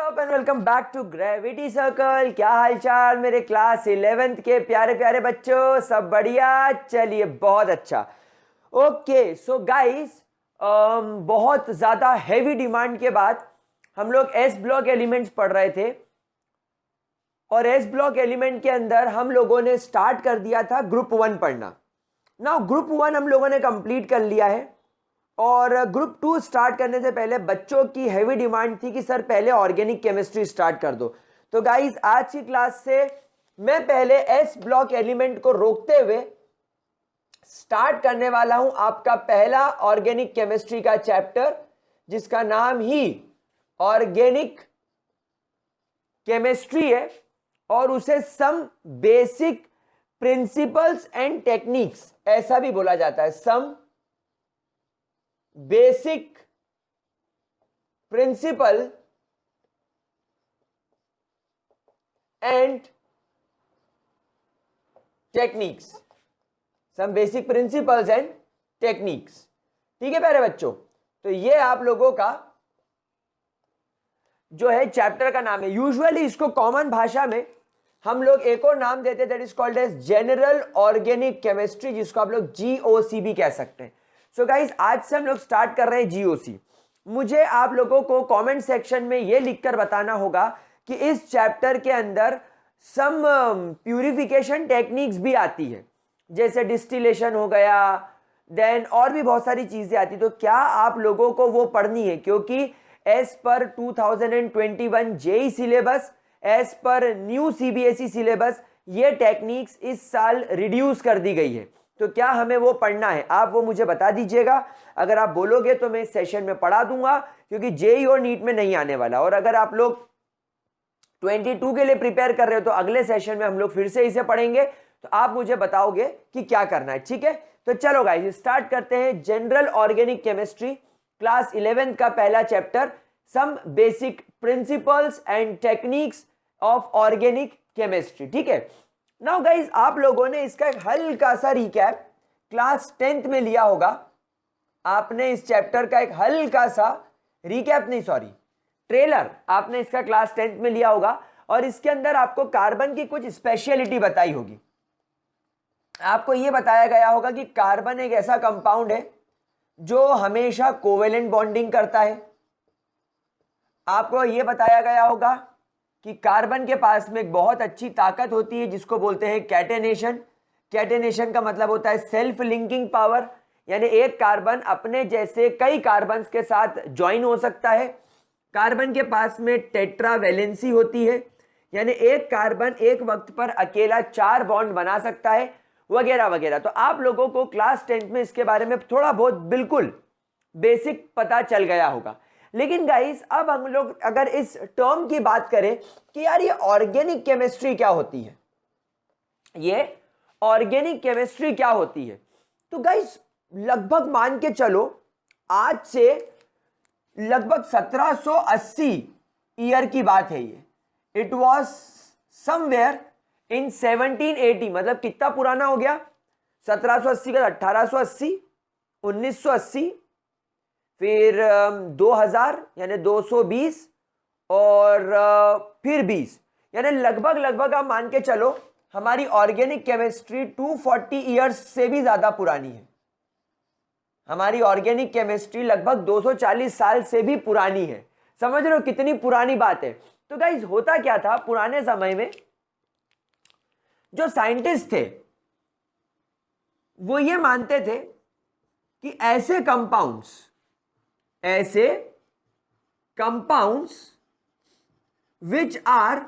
Up and welcome back to Gravity Circle. क्या हालचाल मेरे क्लास 11th के प्यारे प्यारे बच्चों, सब बढ़िया? चलिए बहुत अच्छा। ओके सो गाइस, बहुत ज़्यादा हैवी डिमांड के बाद हम लोग एस ब्लॉक एलिमेंट्स पढ़ रहे थे और एस ब्लॉक एलिमेंट के अंदर हम लोगों ने स्टार्ट कर दिया था ग्रुप 1 पढ़ना। नाउ ग्रुप 1 हम लोगों ने कंप्लीट कर लिया है और ग्रुप 2 स्टार्ट करने से पहले बच्चों की हैवी डिमांड थी कि सर पहले ऑर्गेनिक केमिस्ट्री स्टार्ट कर दो। तो गाइस आज की क्लास से मैं पहले एस ब्लॉक एलिमेंट को रोकते हुए स्टार्ट करने वाला हूं आपका पहला ऑर्गेनिक केमिस्ट्री का चैप्टर, जिसका नाम ही ऑर्गेनिक केमिस्ट्री है और उसे some basic principles and techniques ऐसा भी बोला जाता है। Some basic principle and techniques, some basic principles and techniques. ठीक है प्यारे बच्चों, तो ये आप लोगों का जो है चैप्टर का नाम है। यूजुअली इसको कॉमन भाषा में हम लोग एक और नाम देते हैं, that is called as general organic chemistry, जिसको आप लोग जीओसी भी कह सकते हैं। सो गाइस आज से हम लोग स्टार्ट कर रहे हैं जीओसी। मुझे आप लोगों को कमेंट सेक्शन में ये लिखकर बताना होगा कि इस चैप्टर के अंदर सम प्यूरिफिकेशन टेक्निक्स भी आती है, जैसे डिस्टिलेशन हो गया, देन और भी बहुत सारी चीजें आती। तो क्या आप लोगों को वो पढ़नी है? क्योंकि as per 2021 JEE syllabus, as per new CBSE syllabus, ये टेक्निक्स इस साल रिड्यूस कर दी गई है। तो क्या हमें वो पढ़ना है? आप वो मुझे बता दीजिएगा। अगर आप बोलोगे तो मैं इस सेशन में पढ़ा दूंगा, क्योंकि जेई और नीट में नहीं आने वाला। और अगर आप लोग 22 के लिए प्रिपेयर कर रहे हो तो अगले सेशन में हम लोग फिर से इसे पढ़ेंगे, तो आप मुझे बताओगे कि क्या करना है। ठीक है, तो चलो गाइस स्टार्ट करते हैं। General organic chemistry class 11th का पहला chapter, some basic principles and techniques of organic chemistry. ठीक है, नाउ गाइस आप लोगों ने इसका एक हल्का सा रिकैप क्लास 10th में लिया होगा। आपने इस चैप्टर का एक हल्का सा रिकैप, नहीं सॉरी ट्रेलर, आपने इसका क्लास 10th में लिया होगा और इसके अंदर आपको कार्बन की कुछ स्पेशलिटी बताई होगी। आपको यह बताया गया होगा कि कार्बन एक ऐसा कंपाउंड है जो हमेशा कोवेलेंट बॉन्डिंग करता है। आपको यह बताया गया होगा कि कार्बन के पास में एक बहुत अच्छी ताकत होती है जिसको बोलते हैं कैटेनेशन। कैटेनेशन का मतलब होता है सेल्फ लिंकिंग पावर, यानी एक कार्बन अपने जैसे कई कार्बन्स के साथ ज्वाइन हो सकता है। कार्बन के पास में टेट्रावैलेंसी होती है, यानी एक कार्बन एक वक्त पर अकेला 4 बॉन्ड बना सकता है, वगैरह वगैरह। तो आप लोगों को क्लास 10th में इसके बारे में थोड़ा बहुत बिल्कुल बेसिक पता चल गया होगा। लेकिन गाइस अब हम लोग अगर इस टर्म की बात करें कि यार ये ऑर्गेनिक केमिस्ट्री क्या होती है, ये ऑर्गेनिक केमिस्ट्री क्या होती है, तो गाइस लगभग मान के चलो आज से लगभग 1780 ईयर की बात है ये। इट वॉज समवेयर इन 1780, मतलब कितना पुराना हो गया? 1780 का 1880, 1980, फिर 2000 यानी 220 और फिर 20, यानी लगभग आप मान के चलो हमारी ऑर्गेनिक केमिस्ट्री 240 इयर्स से भी ज्यादा पुरानी है। हमारी ऑर्गेनिक केमिस्ट्री लगभग 240 साल से भी पुरानी है। समझ रहे हो कितनी पुरानी बात है? तो गाइस होता क्या था पुराने समय में, जो साइंटिस्ट थे वो ये मानते थे कि ऐसे compounds which are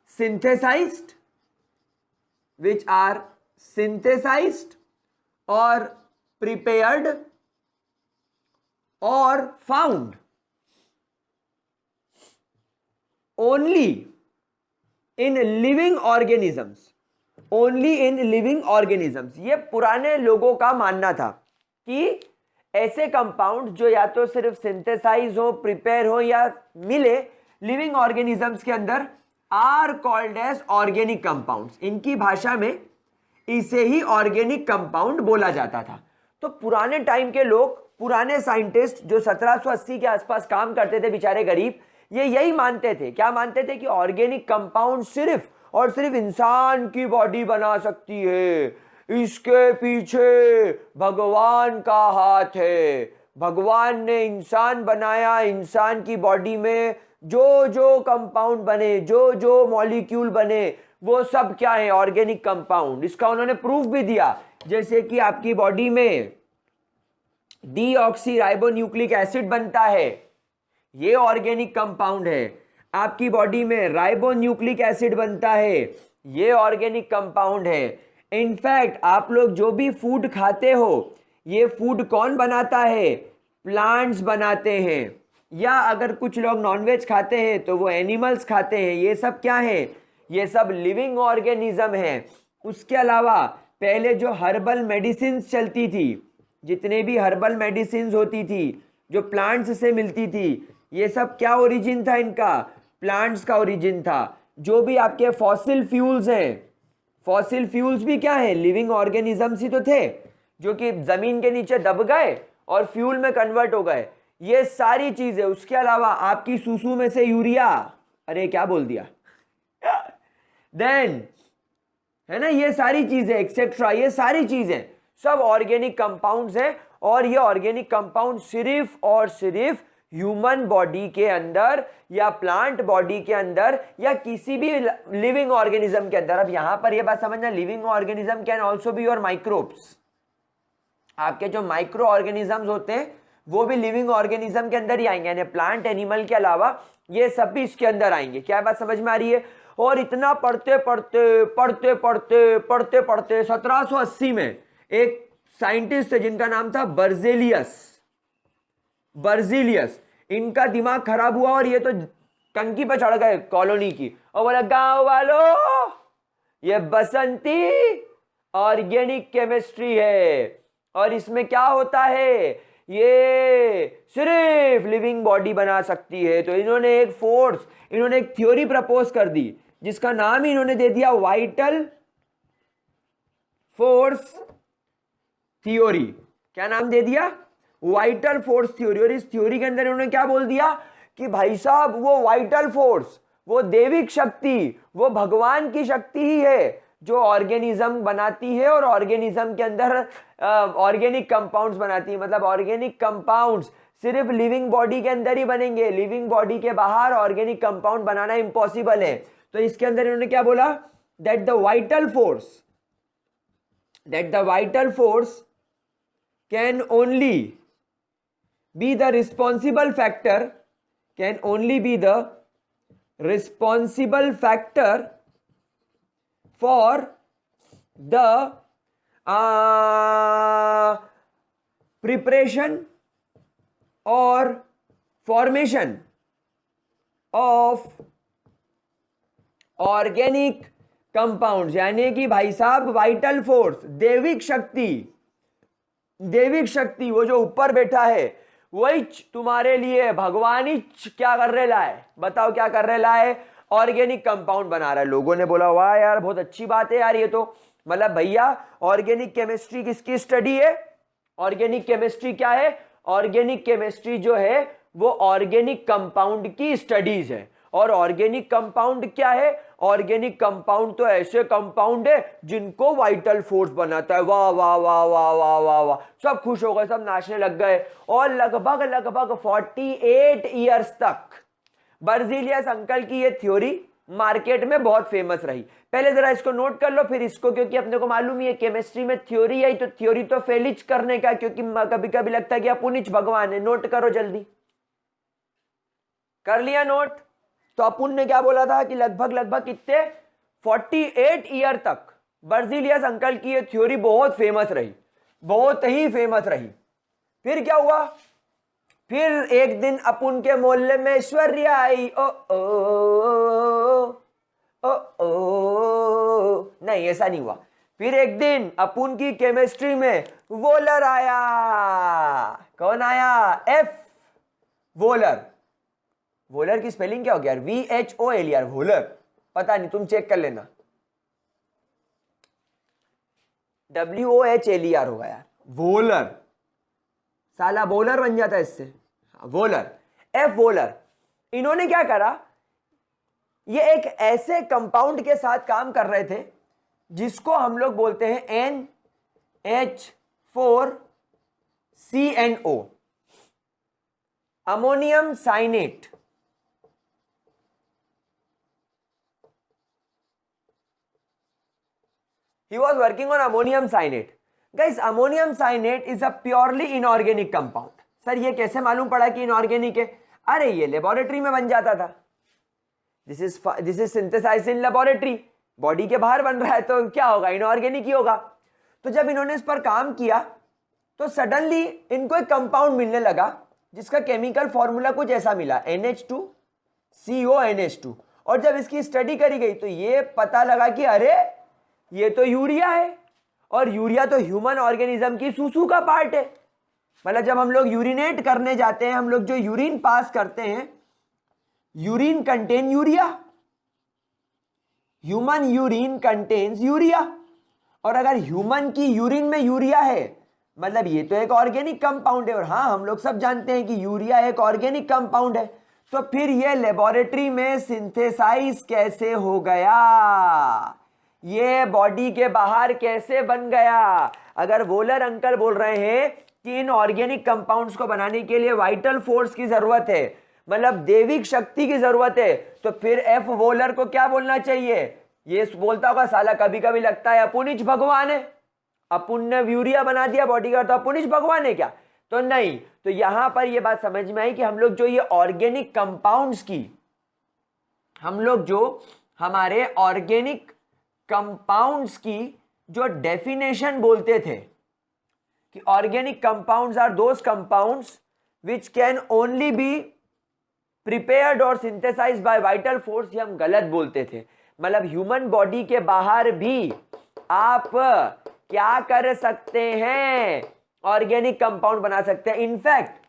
synthesized or prepared or found only in living organisms। ये पुराने लोगों का मानना था कि ऐसे कंपाउंड जो या तो सिर्फ सिंथेसाइज हो, प्रिपेयर हो या मिले लिविंग ऑर्गेनिजम्स के अंदर, are called as organic compounds. इनकी भाषा में इसे ही ऑर्गेनिक कंपाउंड बोला जाता था। तो पुराने टाइम के लोग, पुराने साइंटिस्ट जो 1780 के आसपास काम करते थे, बेचारे गरीब, ये यही मानते थे, क्या मानते थे कि ऑर्गेनिक कंपाउंड सिर्फ और सिर्फ इंसान की बॉडी बना सकती है, इसके पीछे भगवान का हाथ है, भगवान ने इंसान बनाया, इंसान की बॉडी में जो जो कंपाउंड बने, जो जो मॉलिक्यूल बने, वो सब क्या है, ऑर्गेनिक कंपाउंड। इसका उन्होंने प्रूफ भी दिया, जैसे कि आपकी बॉडी में डीऑक्सी राइबोन्यूक्लिक एसिड बनता है, ये ऑर्गेनिक कंपाउंड है। आपकी बॉडी में राइबोन्यूक्लिक एसिड बनता है, ये ऑर्गेनिक कंपाउंड है। इनफैक्ट आप लोग जो भी फूड खाते हो, ये फूड कौन बनाता है, प्लांट्स बनाते हैं। या अगर कुछ लोग नॉनवेज खाते हैं तो वो एनिमल्स खाते हैं। ये सब क्या है, ये सब लिविंग ऑर्गेनिज्म है। उसके अलावा पहले जो हर्बल मेडिसिन चलती थी, जितने भी हर्बल मेडिसिन होती थी जो प्लांट्स से मिलती थी, ये सब क्या ओरिजिन था इनका, प्लांट्स का ओरिजिन था। जो भी आपके फॉसिल फ्यूल्स हैं, फॉसिल फ्यूल्स भी क्या है, लिविंग ऑर्गेनिजम्स ही तो थे, जो कि जमीन के नीचे दब गए और फ्यूल में कन्वर्ट हो गए। ये सारी चीजें, उसके अलावा आपकी सूसू में से यूरिया, अरे क्या बोल दिया, देन है ना, ये सारी चीजें एक्सेट्रा, ये सारी चीजें सब ऑर्गेनिक कंपाउंड्स हैं। और ये ऑर्गेनिक कंपाउंड सिर्फ और सिर्फ ह्यूमन बॉडी के अंदर या प्लांट बॉडी के अंदर या किसी भी लिविंग ऑर्गेनिज्म के अंदर। अब यहां पर ये बात समझना, living organism can also be your microbes. आपके जो माइक्रो ऑर्गेनिजम्स होते हैं वो भी लिविंग ऑर्गेनिज्म के अंदर ही आएंगे, यानी प्लांट एनिमल के अलावा ये सब भी इसके अंदर आएंगे। क्या बात समझ में आ रही है। और इतना पढ़ते पढ़ते पढ़ते पढ़ते पढ़ते पढ़ते 1780 में एक साइंटिस्ट है जिनका नाम था बर्जिलियस। इनका दिमाग खराब हुआ और ये तो टंकी पर चढ़ गए कॉलोनी की और बोला, गांव वालों ये बसंती ऑर्गेनिक केमिस्ट्री है और इसमें क्या होता है, ये सिर्फ लिविंग बॉडी बना सकती है। तो इन्होंने एक थ्योरी प्रपोज कर दी जिसका नाम ही इन्होंने दे दिया वाइटल फोर्स थ्योरी। क्या नाम दे दिया, वाइटल फोर्स थ्योरी। और इस थ्योरी के अंदर इन्होंने क्या बोल दिया कि भाई साहब वो वाइटल फोर्स, वो देविक शक्ति, वो भगवान की शक्ति ही है जो ऑर्गेनिज्म बनाती है और ऑर्गेनिज्म के अंदर ऑर्गेनिक कंपाउंड्स बनाती है। मतलब ऑर्गेनिक कंपाउंड्स सिर्फ लिविंग बॉडी के अंदर ही बनेंगे, लिविंग बॉडी के बाहर ऑर्गेनिक कंपाउंड बनाना इम्पॉसिबल है। तो इसके अंदर इन्होंने क्या बोला, that the vital force can only be the responsible factor for the preparation or formation of organic compounds. यानी कि भाई साहब वाइटल फोर्स, देविक शक्ति वो जो ऊपर बैठा है वही तुम्हारे लिए भगवान ही क्या कर रहे लाए, बताओ क्या कर रहे लाए, ऑर्गेनिक कंपाउंड बना रहा है। लोगों ने बोला वाह यार बहुत अच्छी बात है यार, ये तो मतलब भैया ऑर्गेनिक केमिस्ट्री किसकी स्टडी है, ऑर्गेनिक केमिस्ट्री क्या है, ऑर्गेनिक केमिस्ट्री जो है वो ऑर्गेनिक कंपाउंड की स्टडीज है। और ऑर्गेनिक कंपाउंड क्या है, ऑर्गेनिक कंपाउंड तो ऐसे कंपाउंड है जिनको वाइटल फोर्स बनाता है। वाह वाह वाह वाह वाह वाह वाह, सब खुश हो गए, सब नाचने लग गए। और लगभग 48 ईयर्स तक बर्जिलियस अंकल की ये थ्योरी मार्केट में बहुत फेमस रही। पहले जरा इसको नोट कर लो फिर इसको, क्योंकि अपने को मालूम ही है केमिस्ट्री में थ्योरी आई तो थ्योरी तो फेलिच करने का, क्योंकि कभी कभी लगता है कि अपुनिच भगवान है। नोट करो जल्दी, कर लिया नोट। तो अपुन ने क्या बोला था कि लगभग कितने 48 ईयर तक बर्जिलियस अंकल की ये थ्योरी बहुत फेमस रही, बहुत ही फेमस रही। फिर क्या हुआ, फिर एक दिन अपुन के मोहल्ले में ऐश्वर्य आई। ओ ओ ओ ओ नहीं, ऐसा नहीं हुआ। फिर एक दिन अपुन की केमिस्ट्री में वोलर आया। कौन आया, एफ वोलर। वोलर की स्पेलिंग क्या हो गया, VHOLER, वोलर। पता नहीं, तुम चेक कर लेना, WOHLER होगा यार, वोलर। साला बॉलर बन जाता है इससे, वोलर, एफ वोलर। इन्होंने क्या करा, ये एक ऐसे कंपाउंड के साथ काम कर रहे थे जिसको हम लोग बोलते हैं NH4CNO, ammonium cyanate. He was working on ammonium cyanate. Guys, ammonium cyanate is a purely inorganic compound. Sir ये कैसे मालूम पड़ा कि इनऑर्गेनिक है? अरे ये लेबोरेटरी में बन जाता था। This is synthesised in laboratory. Body के बाहर बन रहा है तो क्या होगा, इनऑर्गेनिक ही होगा। तो जब इन्होंने इस पर काम किया तो सडनली इनको एक कंपाउंड मिलने लगा जिसका केमिकल फॉर्मूला कुछ ऐसा मिला, NH2CONH2। और जब इसकी स्टडी करी गई तो ये पता लगा कि अरे ये तो यूरिया है, और यूरिया तो ह्यूमन ऑर्गेनिज्म की सूसू का पार्ट है। मतलब जब हम लोग यूरिनेट करने जाते हैं, हम लोग जो यूरिन पास करते हैं, urine contain urea, human urine contains urea. और अगर ह्यूमन की यूरिन में यूरिया है मतलब ये तो एक ऑर्गेनिक कंपाउंड है। और हाँ, हम लोग सब जानते हैं कि यूरिया एक ऑर्गेनिक कंपाउंड है। तो फिर ये लेबोरेटरी में सिंथेसाइज कैसे हो गया, ये बॉडी के बाहर कैसे बन गया? अगर वोलर अंकल बोल रहे हैं कि इन ऑर्गेनिक कंपाउंड्स को बनाने के लिए वाइटल फोर्स की जरूरत है, मतलब दैविक शक्ति की जरूरत है, तो फिर एफ वोलर को क्या बोलना चाहिए? ये बोलता होगा साला कभी कभी लगता है अपुनिज भगवान है, अपुन ने यूरिया बना दिया बॉडी का, तो अपुनिज भगवान है क्या? तो नहीं। तो यहां पर यह बात समझ में आई कि हम लोग जो ये ऑर्गेनिक कंपाउंड्स की, हम लोग जो हमारे ऑर्गेनिक कंपाउंड्स की जो डेफिनेशन बोलते थे कि organic compounds are those compounds which can only be prepared और सिंथेसाइज्ड बाय वाइटल फोर्स, ये हम गलत बोलते थे। मतलब ह्यूमन बॉडी के बाहर भी आप क्या कर सकते हैं, ऑर्गेनिक कंपाउंड बना सकते हैं। इनफैक्ट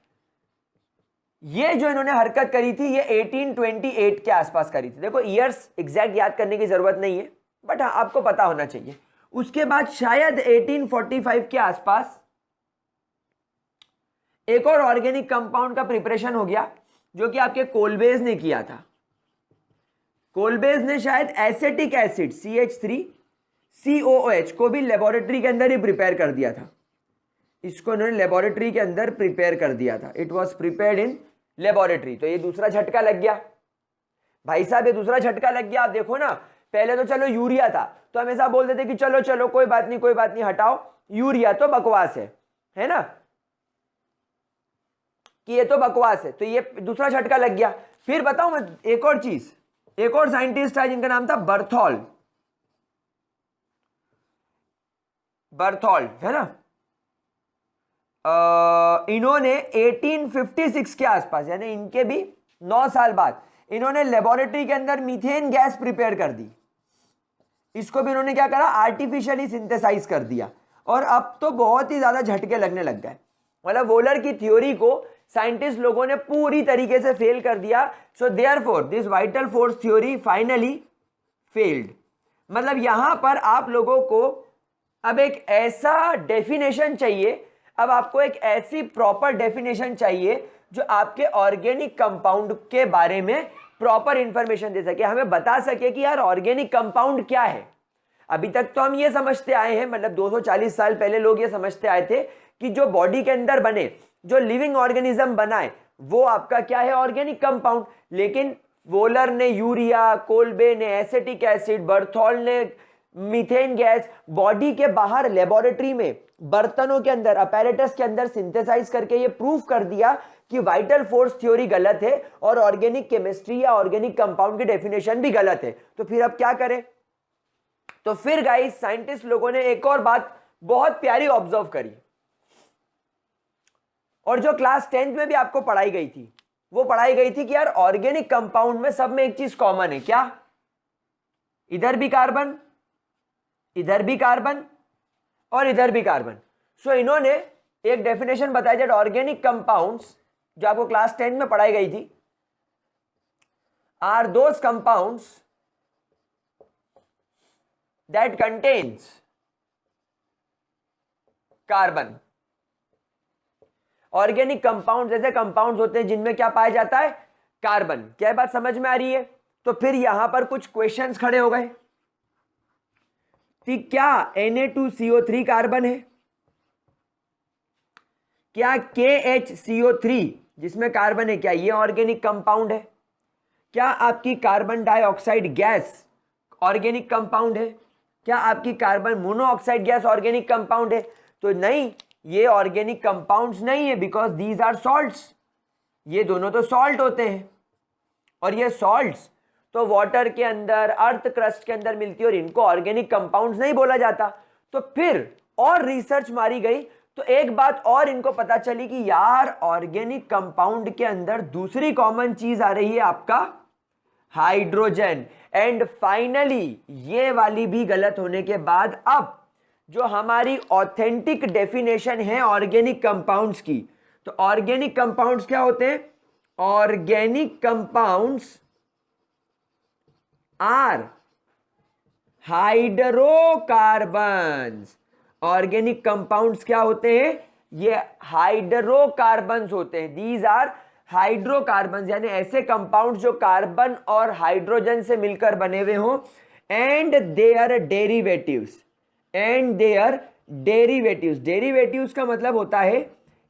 ये जो इन्होंने हरकत करी थी ये 1828 के आसपास करी थी। देखो ईयर्स एग्जैक्ट याद करने की जरूरत नहीं है, बट हाँ आपको पता होना चाहिए। उसके बाद शायद 1845 के आसपास एक और ऑर्गेनिक कंपाउंड का प्रिपरेशन हो गया जो कि आपके कोलबेज ने किया था। कोलबेज ने शायद एसिटिक एसिड CH3COOH को भी लेबोरेटरी के अंदर ही प्रिपेयर कर दिया था। इसको इन्होंने लेबोरेटरी के अंदर प्रिपेयर कर दिया था। It was prepared in laboratory. तो ये दूसरा झटका लग गया भाई साहब, ये दूसरा झटका लग गया। आप देखो ना, पहले तो चलो यूरिया था तो हमेशा बोलते थे कि चलो चलो कोई बात नहीं कोई बात नहीं, हटाओ यूरिया तो बकवास है ना, कि ये तो बकवास है। तो ये दूसरा झटका लग गया। फिर बताऊं मैं एक और चीज, एक और साइंटिस्ट है जिनका नाम था बर्थोल्ड, है ना। इन्होंने 1856 के आसपास, यानी इनके भी 9 साल बाद, इन्होंने लेबोरेटरी के अंदर मीथेन गैस प्रिपेयर कर दी। इसको भी इन्होंने क्या करा, आर्टिफिशियली सिंथेसाइज कर दिया। और अब तो बहुत ही ज्यादा झटके लगने लग गए। मतलब वोलर की थ्योरी को साइंटिस्ट लोगों ने पूरी तरीके से फेल कर दिया। So therefore this vital force theory finally failed. मतलब यहां पर आप लोगों को अब एक ऐसा डेफिनेशन चाहिए, अब आपको एक ऐसी प्रॉपर डेफिनेशन चाहिए जो आपके ऑर्गेनिक कंपाउंड के बारे में प्रॉपर इंफॉर्मेशन दे सके, हमें बता सके कि यार ऑर्गेनिक कंपाउंड क्या है। अभी तक तो हम ये समझते आए हैं, मतलब 240 साल पहले लोग ये समझते आए थे कि जो बॉडी के अंदर बने, जो लिविंग ऑर्गेनिज्म बनाए, वो आपका क्या है, ऑर्गेनिक कंपाउंड। लेकिन वोलर ने यूरिया, कोल्बे ने एसिटिक एसिड, बर्थोल्ड ने मीथेन गैस बॉडी के बाहर लेबोरेटरी में बर्तनों के अंदर, अपैरेटस के अंदर सिंथेसाइज करके ये प्रूफ कर दिया कि वाइटल फोर्स थ्योरी गलत है और ऑर्गेनिक केमिस्ट्री या ऑर्गेनिक कंपाउंड की डेफिनेशन भी गलत है। तो फिर अब क्या करें? तो फिर गाइस साइंटिस्ट लोगों ने एक और बात बहुत प्यारी ऑब्जर्व करी, और जो क्लास 10th में भी आपको पढ़ाई गई थी, वो पढ़ाई गई थी कि यार ऑर्गेनिक कंपाउंड में सब में एक चीज कॉमन है। क्या? इधर भी कार्बन, इधर भी कार्बन और इधर भी कार्बन। सो इन्होंने एक डेफिनेशन बताई दैट ऑर्गेनिक कंपाउंड्स, जो आपको क्लास 10 में पढ़ाई गई थी, are those compounds that contains carbon. Organic compound ऐसे कंपाउंड्स होते हैं जिनमें क्या पाया जाता है, कार्बन। क्या बात समझ में आ रही है? तो फिर यहां पर कुछ क्वेश्चंस खड़े हो गए कि क्या Na2CO3 कार्बन है? क्या KHCO3 जिसमें कार्बन है, क्या ये ऑर्गेनिक कंपाउंड है? क्या आपकी carbon dioxide gas organic compound है? क्या आपकी carbon monoxide gas organic compound है? तो नहीं, ये ऑर्गेनिक कंपाउंड्स नहीं है, बिकॉज दीज आर सॉल्ट्स। ये दोनों तो सॉल्ट होते हैं, और ये सॉल्ट्स तो वाटर के अंदर, अर्थ क्रस्ट के अंदर मिलती है, और इनको ऑर्गेनिक कंपाउंड्स नहीं बोला जाता। तो फिर और रिसर्च मारी गई, तो एक बात और इनको पता चली कि यार ऑर्गेनिक कंपाउंड के अंदर दूसरी कॉमन चीज आ रही है, आपका हाइड्रोजन। एंड फाइनली ये वाली भी गलत होने के बाद अब जो हमारी ऑथेंटिक डेफिनेशन है ऑर्गेनिक कंपाउंड्स की, तो ऑर्गेनिक कंपाउंड्स क्या होते हैं? Organic compounds are hydrocarbons. Organic compounds क्या होते हैं? ये हाइड्रोकार्बन्स होते हैं। दीज आर हाइड्रोकार्बन्स, यानी ऐसे कंपाउंड्स जो कार्बन और हाइड्रोजन से मिलकर बने हुए हों। एंड देयर डेरिवेटिव्स, डेरिवेटिव्स का मतलब होता है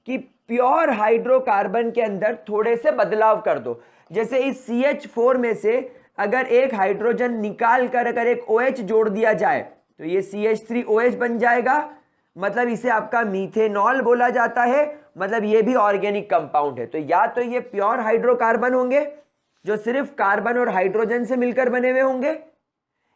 कि प्योर हाइड्रोकार्बन के अंदर थोड़े से बदलाव कर दो। जैसे इस CH4 में से अगर एक हाइड्रोजन निकाल कर अगर एक OH जोड़ दिया जाए तो ये CH3OH बन जाएगा, मतलब इसे आपका मीथेनॉल बोला जाता है, मतलब ये भी ऑर्गेनिक कंपाउंड है। तो या तो ये प्योर हाइड्रोकार्बन होंगे जो सिर्फ कार्बन और हाइड्रोजन से मिलकर बने हुए होंगे,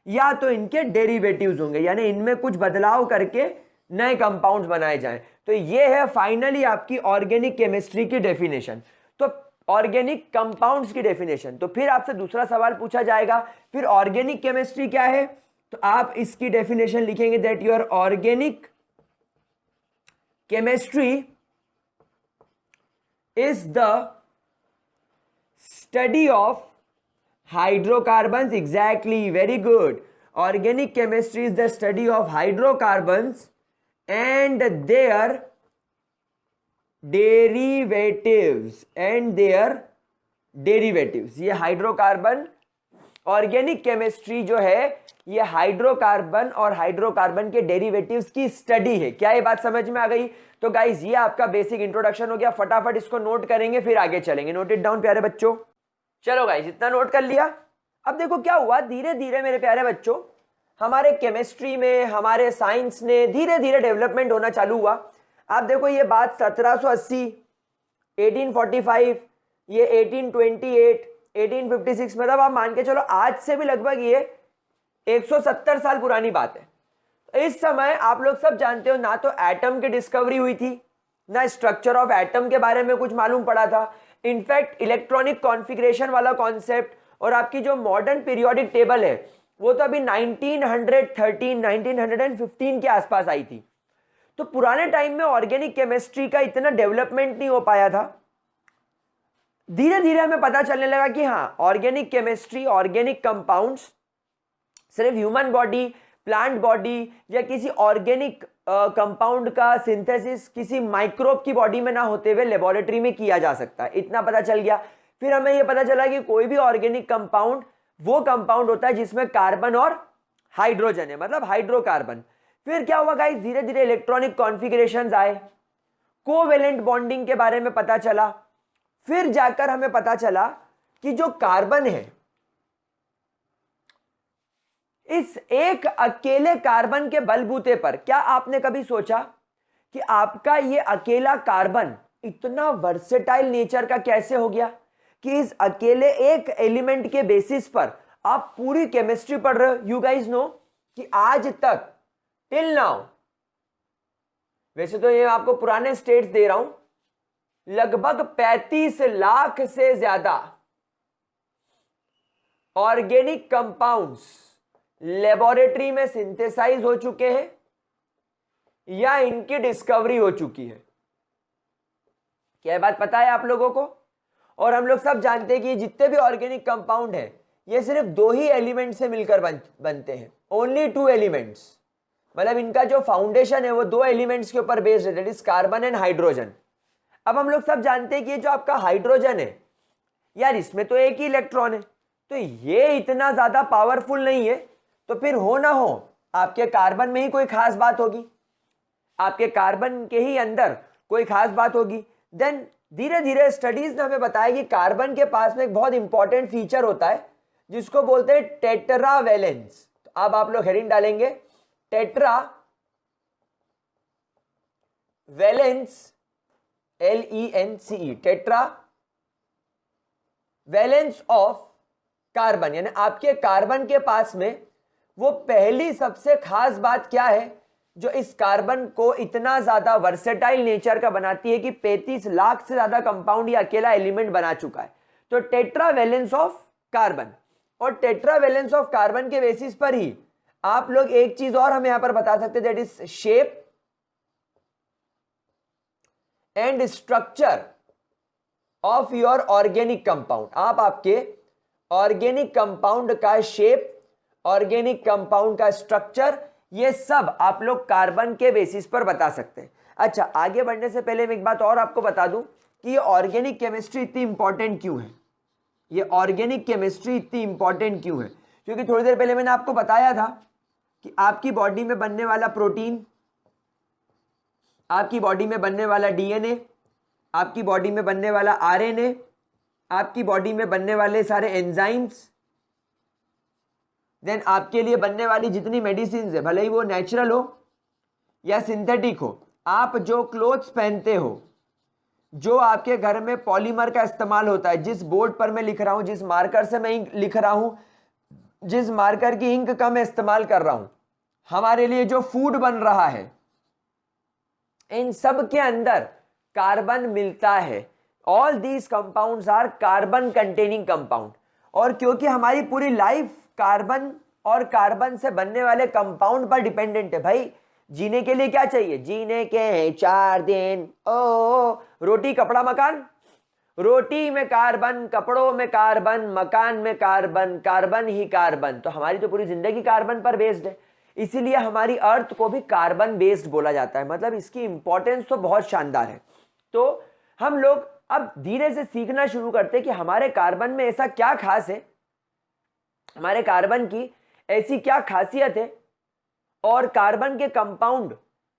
या तो इनके डेरिवेटिव्स होंगे, यानी इनमें कुछ बदलाव करके नए कंपाउंड्स बनाए जाएं। तो ये है फाइनली आपकी ऑर्गेनिक केमिस्ट्री की डेफिनेशन, तो ऑर्गेनिक कंपाउंड्स की डेफिनेशन। तो फिर आपसे दूसरा सवाल पूछा जाएगा, फिर ऑर्गेनिक केमिस्ट्री क्या है? तो आप इसकी डेफिनेशन लिखेंगे that your organic chemistry is the study of hydrocarbons. Exactly, very good. Organic chemistry is the study of hydrocarbons and their derivatives. ये हाइड्रोकार्बन, ऑर्गेनिक केमिस्ट्री जो है ये हाइड्रोकार्बन और हाइड्रोकार्बन के डेरिवेटिव्स की स्टडी है। क्या ये बात समझ में आ गई? तो गाइज ये आपका बेसिक इंट्रोडक्शन हो गया। फटाफट इसको नोट करेंगे, फिर आगे चलेंगे। नोट इट डाउन प्यारे बच्चों। चलो गाइस, इतना नोट कर लिया। अब देखो क्या हुआ, धीरे धीरे मेरे प्यारे बच्चों हमारे केमिस्ट्री में, हमारे साइंस ने धीरे धीरे डेवलपमेंट होना चालू हुआ। आप देखो ये बात 1780, 1845, ये 1828, 1856, मतलब आप मान के चलो आज से भी लगभग ये 170 साल पुरानी बात है। इस समय आप लोग सब जानते हो, ना तो एटम की डिस्कवरी हुई थी, ना स्ट्रक्चर ऑफ एटम के बारे में कुछ मालूम पड़ा था। इनफैक्ट इलेक्ट्रॉनिक कॉन्फ़िगरेशन वाला कॉन्सेप्ट और आपकी जो मॉडर्न पीरियोडिक टेबल है वो तो अभी 1913, 1915 के आसपास आई थी। तो पुराने टाइम में ऑर्गेनिक केमिस्ट्री का इतना डेवलपमेंट नहीं हो पाया था। धीरे धीरे हमें पता चलने लगा कि हाँ, ऑर्गेनिक केमिस्ट्री, ऑर्गेनिक कंपाउंड्स सिर्फ ह्यूमन बॉडी, प्लांट बॉडी या किसी ऑर्गेनिक कंपाउंड का सिंथेसिस किसी माइक्रोब की बॉडी में ना होते हुए लेबोरेटरी में किया जा सकता है, इतना पता चल गया। फिर हमें यह पता चला कि कोई भी ऑर्गेनिक कंपाउंड वो कंपाउंड होता है जिसमें कार्बन और हाइड्रोजन है, मतलब हाइड्रोकार्बन। फिर क्या हुआ गाइस, धीरे धीरे इलेक्ट्रॉनिक कॉन्फ़िगरेशंस आए, कोवेलेंट बॉन्डिंग के बारे में पता चला। फिर जाकर हमें पता चला कि जो कार्बन है, इस एक अकेले कार्बन के बलबूते पर, क्या आपने कभी सोचा कि आपका ये अकेला कार्बन इतना वर्सेटाइल नेचर का कैसे हो गया कि इस अकेले एक एलिमेंट के बेसिस पर आप पूरी केमिस्ट्री पढ़ रहे हो। यू गाइज नो कि आज तक टिल नाउ, वैसे तो ये आपको पुराने स्टेट्स दे रहा हूं, लगभग 35 लाख से ज्यादा ऑर्गेनिक कंपाउंड्स लेबोरेटरी में सिंथेसाइज हो चुके हैं या इनकी डिस्कवरी हो चुकी है। क्या बात पता है आप लोगों को? और हम लोग सब जानते हैं कि जितने भी ऑर्गेनिक कंपाउंड है ये सिर्फ दो ही एलिमेंट से मिलकर बनते हैं, ओनली 2 एलिमेंट्स। मतलब इनका जो फाउंडेशन है वो 2 एलिमेंट्स के ऊपर बेस्ड है, that is carbon and hydrogen. अब हम लोग सब जानते हैं कि जो आपका हाइड्रोजन है यार इसमें तो एक ही इलेक्ट्रॉन है, तो ये इतना ज्यादा पावरफुल नहीं है, तो फिर हो ना हो आपके कार्बन में ही कोई खास बात होगी, आपके कार्बन के ही अंदर कोई खास बात होगी। देन धीरे धीरे स्टडीज ने हमें बताया कि कार्बन के पास में एक बहुत इंपॉर्टेंट फीचर होता है जिसको बोलते हैं टेट्रावैलेंस। तो अब आप लोग हेडिंग डालेंगे tetra valence, LENCE, tetra valence of carbon, यानी आपके कार्बन के पास में वो पहली सबसे खास बात क्या है जो इस कार्बन को इतना ज्यादा वर्सेटाइल नेचर का बनाती है कि 35 लाख से ज्यादा कंपाउंड या अकेला एलिमेंट बना चुका है। तो टेट्रा वैलेंस ऑफ कार्बन, और टेट्रा वैलेंस ऑफ कार्बन के बेसिस पर ही आप लोग एक चीज और हमें यहां पर बता सकते हैं, that is shape and structure of your organic compound. आप आपके ऑर्गेनिक कंपाउंड का शेप, ऑर्गेनिक कंपाउंड का स्ट्रक्चर, ये सब आप लोग कार्बन के बेसिस पर बता सकते हैं। अच्छा, आगे बढ़ने से पहले मैं एक बात और आपको बता दूं कि ये ऑर्गेनिक केमिस्ट्री इतनी इंपॉर्टेंट क्यों है। ये ऑर्गेनिक केमिस्ट्री इतनी इंपॉर्टेंट क्यों है, क्योंकि थोड़ी देर पहले मैंने आपको बताया था कि आपकी बॉडी में बनने वाला प्रोटीन, आपकी बॉडी में बनने वाला DNA, आपकी बॉडी में बनने वाला RNA, आपकी बॉडी में बनने वाले सारे एंजाइम्स, देन आपके लिए बनने वाली जितनी मेडिसिन है, भले ही वो नेचुरल हो या सिंथेटिक हो, आप जो क्लोथ्स पहनते हो, जो आपके घर में पॉलीमर का इस्तेमाल होता है, जिस बोर्ड पर मैं लिख रहा हूं, जिस मार्कर से मैं इंक लिख रहा हूं, जिस मार्कर की इंक का मैं इस्तेमाल कर रहा हूं, हमारे लिए जो फूड बन रहा है, इन सब के अंदर कार्बन मिलता है। All these compounds are carbon containing compound. और क्योंकि हमारी पूरी लाइफ कार्बन और कार्बन से बनने वाले कंपाउंड पर डिपेंडेंट है। भाई जीने के लिए क्या चाहिए? जीने के हैं 4 दिन, ओ रोटी कपड़ा मकान। रोटी में कार्बन, कपड़ों में कार्बन, मकान में कार्बन, कार्बन ही कार्बन। तो हमारी तो पूरी जिंदगी कार्बन पर बेस्ड है, इसीलिए हमारी अर्थ को भी कार्बन बेस्ड बोला जाता है। मतलब इसकी इंपॉर्टेंस तो बहुत शानदार है। तो हम लोग अब धीरे से सीखना शुरू करते हैं कि हमारे कार्बन में ऐसा क्या खास है, हमारे कार्बन की ऐसी क्या खासियत है, और कार्बन के कंपाउंड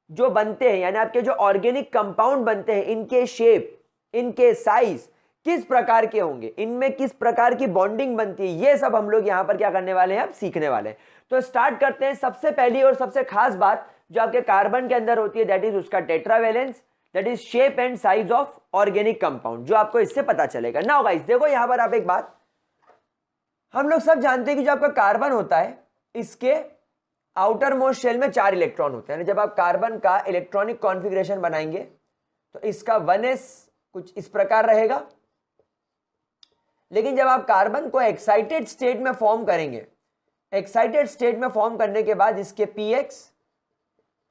जो बनते हैं, यानी आपके जो ऑर्गेनिक कंपाउंड बनते हैं, इनके शेप, इनके साइज किस प्रकार के होंगे, इनमें किस प्रकार की बॉन्डिंग बनती है, ये सब हम लोग यहां पर क्या करने वाले हैं, अब सीखने वाले हैं। तो स्टार्ट करते हैं। सबसे पहली और सबसे खास बात जो आपके कार्बन के अंदर होती है, दैट इज उसका tetravalence, that is shape and size of organic compound, जो आपको इससे पता चलेगा। नाउ गाइस देखो यहां पर आप एक बात, हम लोग सब जानते हैं कि जो आपका कार्बन होता है, इसके आउटर मोस्ट शेल में 4 इलेक्ट्रॉन होते हैं। जब आप कार्बन का इलेक्ट्रॉनिक कॉन्फ़िगरेशन बनाएंगे तो इसका 1s कुछ इस प्रकार रहेगा, लेकिन जब आप कार्बन को एक्साइटेड स्टेट में फॉर्म करेंगे, एक्साइटेड स्टेट में फॉर्म करने के बाद इसके px,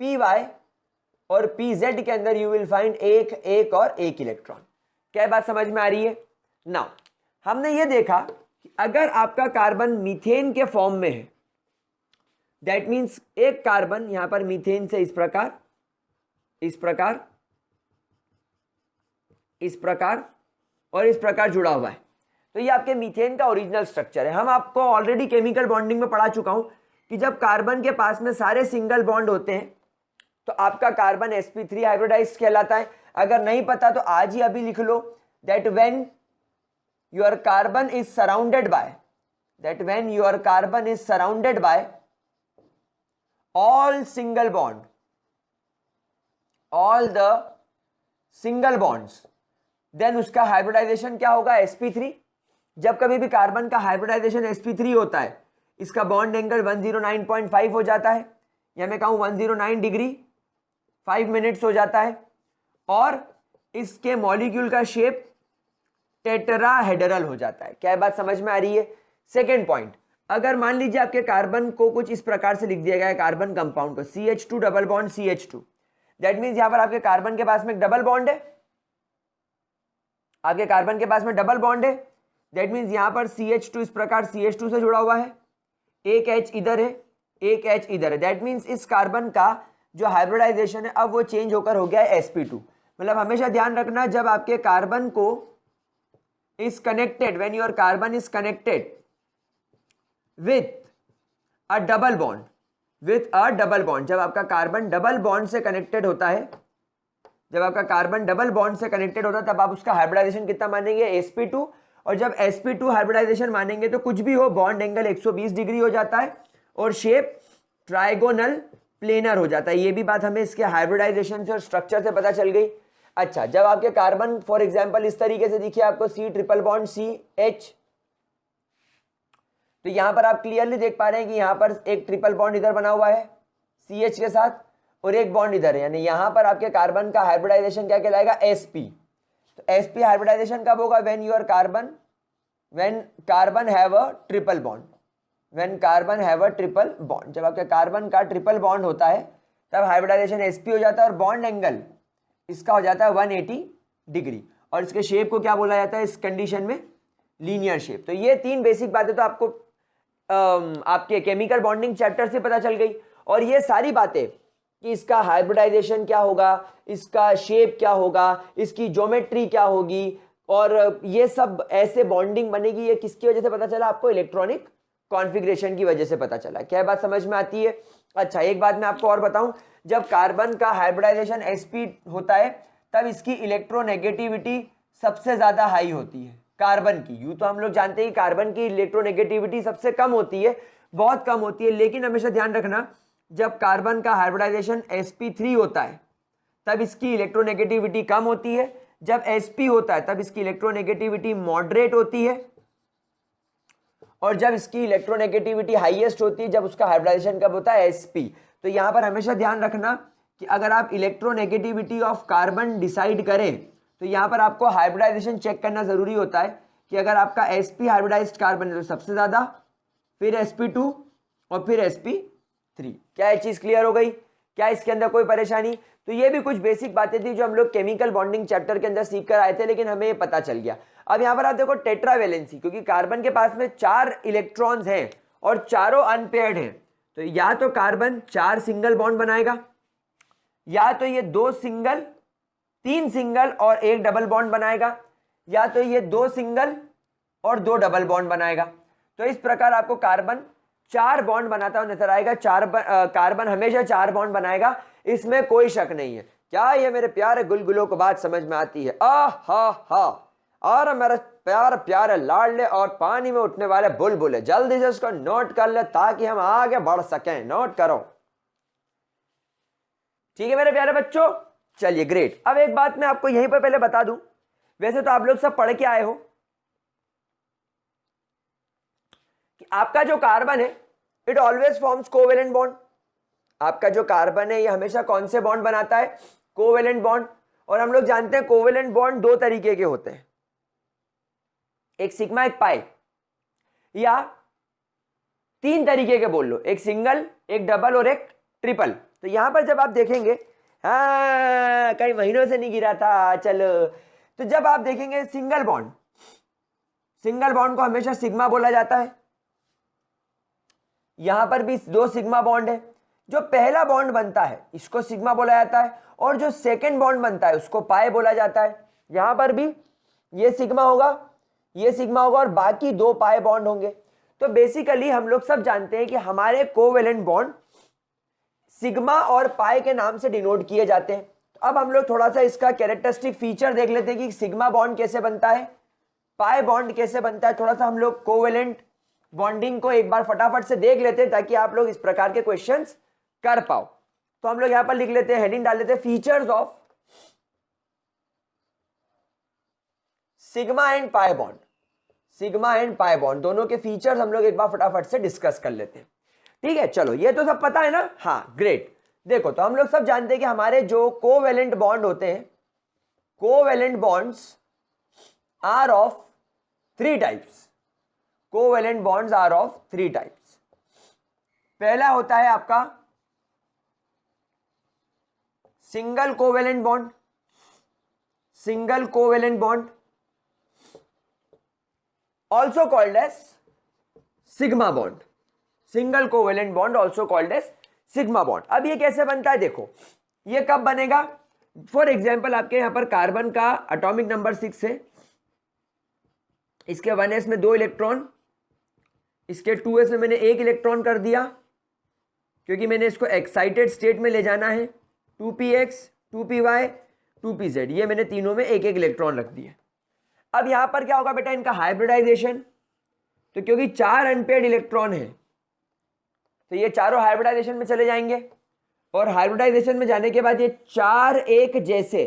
py और pz के अंदर यू विल फाइंड एक और एक इलेक्ट्रॉन। क्या बात समझ में आ रही है? नाउ हमने ये देखा कि अगर आपका कार्बन मीथेन के फॉर्म में है, दैट मीन्स एक कार्बन यहां पर मीथेन से इस प्रकार, इस प्रकार, इस प्रकार और इस प्रकार जुड़ा हुआ है, तो ये आपके मीथेन का ओरिजिनल स्ट्रक्चर है। हम आपको ऑलरेडी केमिकल बॉन्डिंग में पढ़ा चुका हूं कि जब कार्बन के पास में सारे सिंगल बॉन्ड होते हैं तो आपका कार्बन sp3 हाइब्रिडाइज्ड कहलाता है। अगर नहीं पता तो आज ही अभी लिख लो, that when your carbon is surrounded by, that when your carbon is surrounded by all single bond, all the single bonds, then उसका हाइब्रिडाइजेशन क्या होगा? sp3। जब कभी भी कार्बन का हाइब्रिडाइजेशन sp3 होता है, इसका बॉन्ड एंगल 109.5 हो जाता है, या मैं कहूं 109 डिग्री 5 मिनट्स हो जाता है, और इसके मॉलिक्यूल का शेप टेट्राहेड्रल हो जाता है। क्या बात समझ में आ रही है? सेकेंड पॉइंट, अगर मान लीजिए आपके कार्बन को कुछ इस प्रकार से लिख दिया गया है, कार्बन कंपाउंड को CH2 double bond CH2, that means यहां पर आपके कार्बन के पास में एक डबल बॉन्ड है, आपके कार्बन के पास में डबल बॉन्ड है, दैट मीन्स यहां पर CH2 इस प्रकार CH2 से जुड़ा हुआ है, एक H इधर है, एक H इधर है, दैट मीन्स इस कार्बन का जो हाइब्रिडाइजेशन है अब वो चेंज होकर हो गया है sp2। मतलब हमेशा ध्यान रखना, जब आपके कार्बन को is connected, when your carbon is connected with a double bond, with a double bond, जब आपका कार्बन डबल बॉन्ड से कनेक्टेड होता है, जब आपका कार्बन डबल बॉन्ड से कनेक्टेड होता है तब आप उसका हाइब्रिडाइजेशन कितना मानेंगे, sp2। और जब sp2 हाइब्रिडाइजेशन मानेंगे तो कुछ भी हो, बॉन्ड एंगल 120 डिग्री हो जाता है और शेप ट्राइगोनल प्लेनर हो जाता है। ये भी बात हमें इसके हाइब्रिडाइजेशन से और स्ट्रक्चर से पता चल गई। अच्छा, जब आपके कार्बन फॉर एग्जांपल इस तरीके से दिखे आपको C ट्रिपल बॉन्ड CH, तो यहां पर आप क्लियरली देख पा रहे हैं कि यहां पर एक ट्रिपल बॉन्ड इधर बना हुआ है CH के साथ और एक बॉन्ड इधर है, यानी यहां पर आपके कार्बन का हाइब्रिडाइजेशन क्या कहलाएगा, sp। तो sp हाइब्रिडाइजेशन कब होगा, when carbon have a triple bond, when carbon have a triple bond, जब आपके कार्बन का ट्रिपल बॉन्ड होता है तब हाइब्रिडाइजेशन sp हो जाता है और बॉन्ड एंगल इसका हो जाता है 180 डिग्री और इसके शेप को क्या बोला जाता है इस कंडीशन में, लीनियर शेप। तो ये तीन बेसिक बातें तो आपको आपके केमिकल बॉन्डिंग चैप्टर से पता चल गई। और ये सारी बातें कि इसका हाइब्रिडाइजेशन क्या होगा, इसका शेप क्या होगा, इसकी ज्योमेट्री क्या होगी और ये सब ऐसे बॉन्डिंग बनेगी, ये किसकी वजह से पता चला आपको, इलेक्ट्रॉनिक कॉन्फ़िगरेशन की वजह से पता चला। क्या बात समझ में आती है। अच्छा, एक बात मैं आपको और बताऊं, जब कार्बन का हाइब्रिडाइजेशन sp होता है तब इसकी इलेक्ट्रोनेगेटिविटी सबसे ज्यादा हाई होती है कार्बन की। यूं तो हम लोग जानते हैं कि कार्बन की इलेक्ट्रोनेगेटिविटी सबसे कम होती है, बहुत कम होती है, लेकिन हमेशा ध्यान रखना जब कार्बन का हाइब्रिडाइजेशन sp3 होता है तब इसकी इलेक्ट्रोनेगेटिविटी कम होती है, जब sp होता है तब इसकी इलेक्ट्रोनेगेटिविटी मॉडरेट होती है और जब इसकी इलेक्ट्रोनेगेटिविटी हाईएस्ट होती है जब उसका हाइब्रिडाइजेशन कब होता है, sp। तो यहां पर हमेशा ध्यान रखना कि अगर आप इलेक्ट्रोनेगेटिविटी ऑफ कार्बन डिसाइड करें तो यहां पर आपको हाइब्रिडाइजेशन चेक करना जरूरी होता है कि अगर आपका sp हाइब्रिडाइज्ड कार्बन है तो सबसे ज्यादा, फिर sp2 और फिर sp3। क्या ये चीज क्लियर हो गई, क्या इसके अंदर कोई परेशानी। तो ये भी कुछ बेसिक बातें थी जो हम लोग केमिकल बॉन्डिंग चैप्टर के अंदर सीख कर आए थे, लेकिन हमें ये पता चल गया। अब यहां पर आप देखो टेट्रावैलेंसी, क्योंकि कार्बन के पास में 4 इलेक्ट्रॉन्स हैं और चारों अनपेयर्ड हैं, तो या तो कार्बन 4 सिंगल बॉन्ड बनाएगा, या तो ये 2 सिंगल, 3 सिंगल और 1 डबल बॉन्ड बनाएगा, या तो ये 2 सिंगल और 2 डबल बॉन्ड बनाएगा। तो इस प्रकार आपको कार्बन 4 बॉन्ड बनाता हुआ नजर आएगा। कार्बन हमेशा 4 बॉन्ड बनाएगा, इसमें कोई शक नहीं है। क्या ये मेरे प्यारे गुलगुलों को बात समझ में आती है। हा और मेरे प्यारे प्यारे लाडले और पानी में उठने वाले बुलबुले, जल्दी से इसको नोट कर ले ताकि हम आगे बढ़ सकें। नोट करो, ठीक है मेरे प्यारे बच्चों। चलिए ग्रेट। अब एक बात मैं आपको यहीं पर पहले बता दूं, वैसे तो आप लोग सब पढ़ के आए हो कि आपका जो कार्बन है it always forms covalent bond. आपका जो कार्बन है ये हमेशा कौन से बॉन्ड बनाता है, कोवेलेंट बॉन्ड। और हम लोग जानते हैं कोवेलेंट बॉन्ड 2 तरीके के होते हैं, एक सिग्मा एक पाई, या 3 तरीके के बोल लो, एक सिंगल, एक डबल और एक ट्रिपल। तो यहां पर जब आप देखेंगे, हाँ कई महीनों से नहीं गिरा था, चलो। तो जब आप देखेंगे सिंगल बॉन्ड, सिंगल बॉन्ड को हमेशा सिग्मा बोला जाता है। यहां पर भी 2 सिग्मा बॉन्ड है। जो पहला बॉन्ड बनता है इसको सिग्मा बोला जाता है और जो सेकंड बॉन्ड बनता है उसको पाई बोला जाता है। यहां पर भी ये सिग्मा होगा, ये सिग्मा होगा और बाकी 2 पाई बॉन्ड होंगे। तो बेसिकली हम लोग सब जानते हैं कि हमारे कोवेलेंट बॉन्ड सिग्मा और पाई के नाम से डिनोट किए जाते हैं। तो अब हम लोग थोड़ा सा इसका कैरेक्टरिस्टिक फीचर देख लेते हैं कि सिग्मा बॉन्ड कैसे बनता है, पाई बॉन्ड कैसे बनता है। थोड़ा सा हम लोग कोवेलेंट बॉन्डिंग को एक बार फटाफट से देख लेते हैं ताकि आप लोग इस प्रकार के क्वेश्चंस कर पाओ। तो हम लोग यहां पर लिख लेते हैं, हेडिंग डाल लेते हैं, features of sigma and pi bond. Sigma and pi bond दोनों के फीचर्स हम लोग एक बार फटाफट से डिस्कस कर लेते हैं। ठीक है, चलो ये तो सब पता है ना। हाँ ग्रेट। देखो तो हम लोग सब जानते हैं कि हमारे जो कोवेलेंट बॉन्ड होते हैं, covalent bonds are of 3 types. Covalent bonds are of 3 types. पहला होता है आपका single covalent bond, single covalent bond also called as sigma bond. Single covalent bond also called as sigma bond. अब ये कैसे बनता है, देखो ये कब बनेगा। फॉर एग्जाम्पल आपके यहां पर कार्बन का एटॉमिक नंबर 6 है, इसके 1s में 2 इलेक्ट्रॉन, इसके 2s में मैंने 1 इलेक्ट्रॉन कर दिया क्योंकि मैंने इसको एक्साइटेड स्टेट में ले जाना है। 2px 2py 2pz, ये मैंने तीनों में 1 इलेक्ट्रॉन रख दिया। अब यहां पर क्या होगा बेटा, इनका हाइब्रिडाइजेशन। तो क्योंकि 4 अनपेयर्ड इलेक्ट्रॉन है तो ये चारों हाइब्रिडाइजेशन में चले जाएंगे, और हाइब्रिडाइजेशन में जाने के बाद ये 4 एक जैसे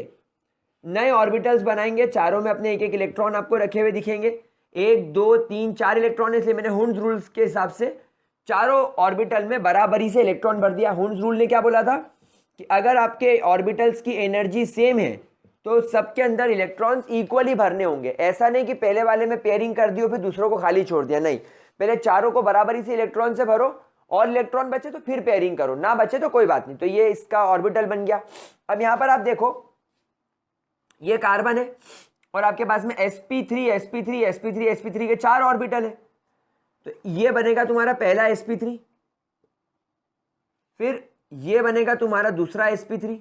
नए ऑर्बिटल्स बनाएंगे। चारों में अपने 1 इलेक्ट्रॉन आपको रखे हुए दिखेंगे, 1 2 3 4 इलेक्ट्रॉन, इसलिए मैंने हुंस रूल्स के हिसाब से चारों ऑर्बिटल में बराबरी से इलेक्ट्रॉन भर दिया। हुंस रूल ने क्या बोला था कि अगर आपके ऑर्बिटल्स की एनर्जी सेम है तो सबके अंदर इलेक्ट्रॉन्स इक्वली भरने होंगे। ऐसा नहीं कि पहले वाले में पेयरिंग कर दी फिर दूसरों को खाली छोड़ दिया, नहीं, पहले चारों को बराबरी से इलेक्ट्रॉन से भरो, और इलेक्ट्रॉन बचे तो फिर पेयरिंग करो, ना बचे तो कोई बात नहीं। तो ये इसका ऑर्बिटल बन गया। अब यहां पर आप देखो ये कार्बन है और आपके पास में sp3 sp3 sp3 sp3 के 4 ऑर्बिटल है। तो ये बनेगा तुम्हारा पहला sp3, फिर ये बनेगा तुम्हारा दूसरा sp3,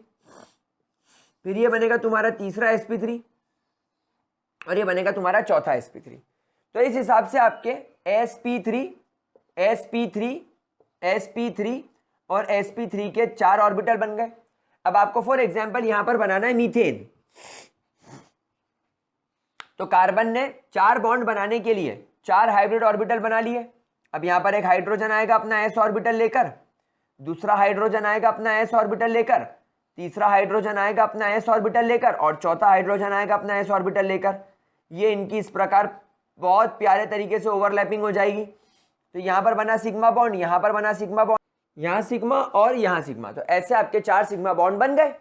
फिर ये बनेगा तुम्हारा तीसरा sp3, और ये बनेगा तुम्हारा चौथा sp3। तो इस हिसाब से आपके sp3 sp3 sp3 और sp3 के 4 ऑर्बिटल बन गए। अब आपको फॉर एग्जांपल यहां पर बनाना है मीथेन। तो कार्बन ने 4 बॉन्ड बनाने के लिए 4 हाइब्रिड ऑर्बिटल बना लिए। अब यहां पर एक हाइड्रोजन आएगा अपना s ऑर्बिटल लेकर, दूसरा हाइड्रोजन आएगा अपना s ऑर्बिटल लेकर, तीसरा हाइड्रोजन आएगा अपना s ऑर्बिटल लेकर, और चौथा हाइड्रोजन आएगा अपना s ऑर्बिटल लेकर। ये इनकी इस प्रकार बहुत प्यारे तरीके से ओवरलैपिंग हो जाएगी। तो यहां पर बना सिग्मा बॉन्ड, यहां पर बना सिग्मा बॉन्ड, यहां सिग्मा और यहां सिग्मा। तो ऐसे आपके 4 सिग्मा बॉन्ड बन गए।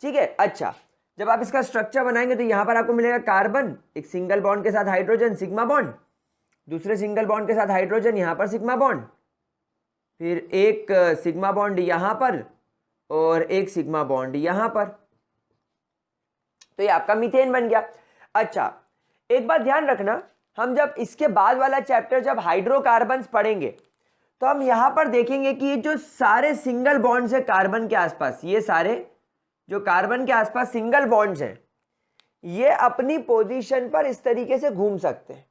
ठीक है। अच्छा, जब आप इसका स्ट्रक्चर बनाएंगे तो यहां पर आपको मिलेगा कार्बन, एक सिंगल बॉन्ड के साथ हाइड्रोजन सिग्मा बॉन्ड, दूसरे सिंगल बॉन्ड के साथ हाइड्रोजन, यहां पर सिग्मा बॉन्ड, फिर एक सिग्मा बॉन्ड यहां पर और एक सिग्मा बॉन्ड यहां पर। तो ये आपका मीथेन बन गया। अच्छा, एक बात ध्यान रखना, हम जब इसके बाद वाला चैप्टर जब हाइड्रोकार्बन्स पढ़ेंगे तो हम यहां पर देखेंगे कि ये जो सारे सिंगल बॉन्ड्स है कार्बन के आसपास, ये सारे जो कार्बन के आसपास सिंगल बॉन्ड्स हैं, ये अपनी पोजीशन पर इस तरीके से घूम सकते हैं।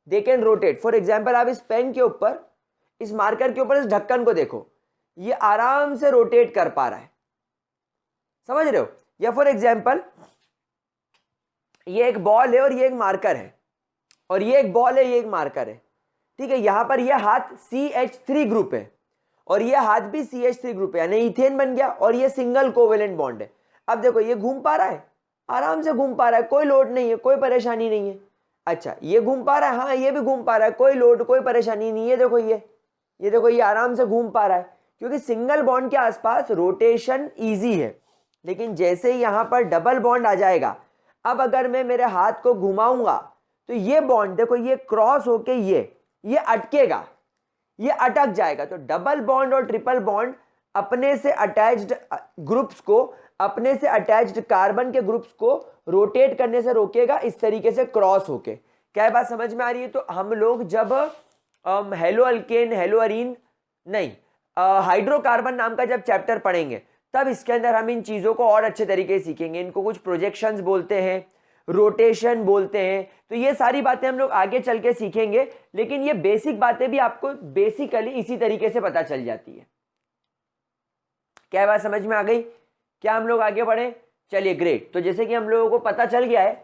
They can rotate. For example आप इस पेन के ऊपर, इस मार्कर के ऊपर इस ढक्कन को देखो, ये आराम से रोटेट कर पा रहा है, समझ रहे हो। या फॉर एग्जांपल ये एक बॉल है और ये एक मार्कर है, और ये एक बॉल है, ये एक मार्कर है। ठीक है, यहां पर ये हाथ CH3 ग्रुप है और ये हाथ भी CH3 ग्रुप है, यानी इथेन बन गया, और ये सिंगल कोवेलेंट बॉन्ड है। अब देखो ये घूम पा रहा है, आराम से घूम पा रहा है, कोई लोड नहीं है, कोई परेशानी नहीं है। अच्छा, ये घूम पा रहा है, हाँ ये भी घूम पा रहा है, कोई लोड कोई परेशानी नहीं है। देखो ये देखो ये आराम से घूम पा रहा है, क्योंकि सिंगल बॉन्ड के आसपास रोटेशन ईजी है। लेकिन जैसे ही यहां पर डबल बॉन्ड आ जाएगा, अब अगर मैं मेरे हाथ को घुमाऊंगा तो ये बॉन्ड देखो ये क्रॉस होके ये अटकेगा, ये अटक जाएगा। तो डबल बॉन्ड और ट्रिपल बॉन्ड अपने से अटैच्ड ग्रुप्स को, अपने से अटैच्ड कार्बन के ग्रुप्स को रोटेट करने से रोकेगा, इस तरीके से क्रॉस होके। क्या बात समझ में आ रही है। तो हम लोग जब हेलो अल्केन, हेलो अरीन नहीं, हाइड्रोकार्बन नाम का जब चैप्टर पढ़ेंगे तब इसके अंदर हम इन चीजों को और अच्छे तरीके से सीखेंगे। इनको कुछ प्रोजेक्शंस बोलते हैं, रोटेशन बोलते हैं। तो ये सारी बातें हम लोग आगे चल के सीखेंगे, लेकिन ये बेसिक बातें भी आपको बेसिकली इसी तरीके से पता चल जाती है। क्या बात समझ में आ गई। क्या हम लोग आगे बढ़े। चलिए ग्रेट। तो जैसे कि हम लोगों को पता चल गया है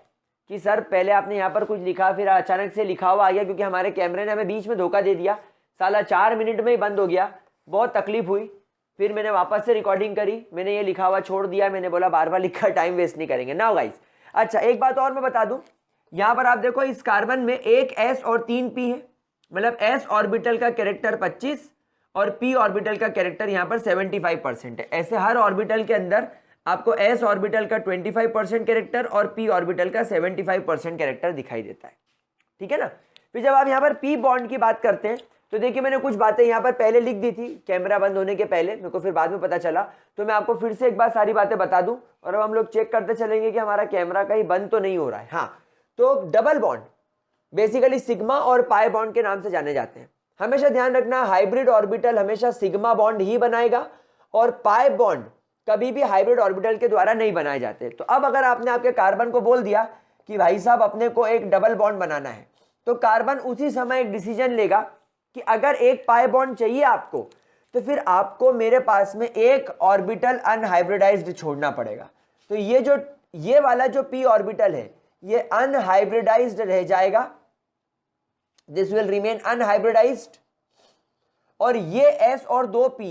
कि सर पहले आपने यहाँ पर कुछ लिखा, फिर अचानक से लिखा हुआ आ गया, क्योंकि हमारे कैमरे ने हमें बीच में धोखा दे दिया, साला 4 मिनट में ही बंद हो गया, बहुत तकलीफ हुई। फिर मैंने वापस से रिकॉर्डिंग करी, मैंने ये लिखा हुआ छोड़ दिया, मैंने बोला बार बार लिखकर टाइम वेस्ट नहीं करेंगे ना गाइस। अच्छा, एक बात और मैं बता दूं, यहां पर आप देखो इस कार्बन में एक s और 3 p है, मतलब s ऑर्बिटल का कैरेक्टर 25 और p ऑर्बिटल का कैरेक्टर यहां पर 75% है। ऐसे हर ऑर्बिटल के अंदर आपको s ऑर्बिटल का 25% कैरेक्टर और p ऑर्बिटल का 75% कैरेक्टर दिखाई देता है। ठीक है ना। फिर जब आप यहां पर p बॉन्ड की बात करते हैं तो देखिए मैंने कुछ बातें यहां पर पहले लिख दी थी कैमरा बंद होने के पहले, मेरे को फिर बाद में पता चला, तो मैं आपको फिर से एक बार सारी बातें बता दूं और अब हम लोग चेक करते चलेंगे कि हमारा कैमरा कहीं बंद तो नहीं हो रहा है। हाँ, तो डबल बॉन्ड बेसिकली सिग्मा और पाई बॉन्ड के नाम से जाने जाते हैं। हमेशा ध्यान रखना, हाइब्रिड ऑर्बिटल हमेशा सिग्मा बॉन्ड ही बनाएगा और पाई बॉन्ड कभी भी हाइब्रिड ऑर्बिटल के द्वारा नहीं बनाए जाते। तो अब अगर आपने आपके कार्बन को बोल दिया कि भाई साहब अपने को एक डबल बॉन्ड बनाना है, तो कार्बन उसी समय एक डिसीजन लेगा कि अगर एक पाई बॉन्ड चाहिए आपको, तो फिर आपको मेरे पास में एक ऑर्बिटल अनहाइब्रिडाइज्ड छोड़ना पड़ेगा। तो ये वाला जो p ऑर्बिटल है ये अनहाइब्रिडाइज्ड रह जाएगा, दिस विल रिमेन अनहाइब्रिडाइज्ड, और ये s और 2p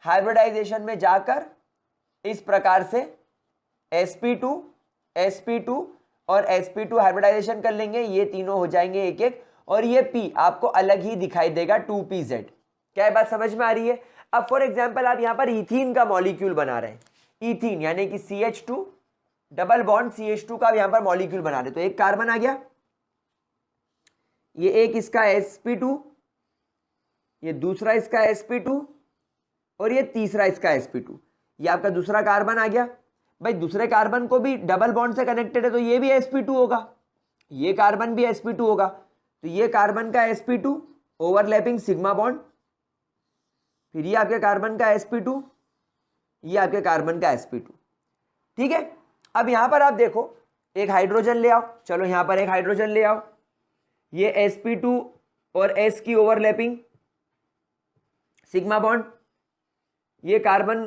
हाइब्रिडाइजेशन में जाकर इस प्रकार से sp2 sp2 और sp2 हाइब्रिडाइजेशन कर लेंगे, ये तीनों हो जाएंगे एक एक, और ये p आपको अलग ही दिखाई देगा 2pz। क्या बात समझ में आ रही है? अब फॉर एग्जांपल आप यहां पर इथीन का मॉलिक्यूल बना रहे हैं, इथीन यानी कि CH2 डबल बॉन्ड CH2 का यहां पर मॉलिक्यूल बना रहे, तो एक कार्बन आ गया, ये एक इसका sp2, ये दूसरा इसका sp2 और ये तीसरा इसका sp2, ये आपका दूसरा कार्बन आ गया। भाई दूसरे कार्बन को भी डबल बॉन्ड से कनेक्टेड है तो ये भी sp2 होगा, ये कार्बन भी sp2 होगा, तो ये कार्बन का sp2 ओवरलैपिंग सिग्मा बॉन्ड, फिर ये आपके कार्बन का sp2, ये आपके कार्बन का sp2। ठीक है, अब यहां पर आप देखो एक हाइड्रोजन ले आओ, चलो यहां पर एक हाइड्रोजन ले आओ, ये sp2 और s की ओवरलैपिंग सिग्मा बॉन्ड, ये कार्बन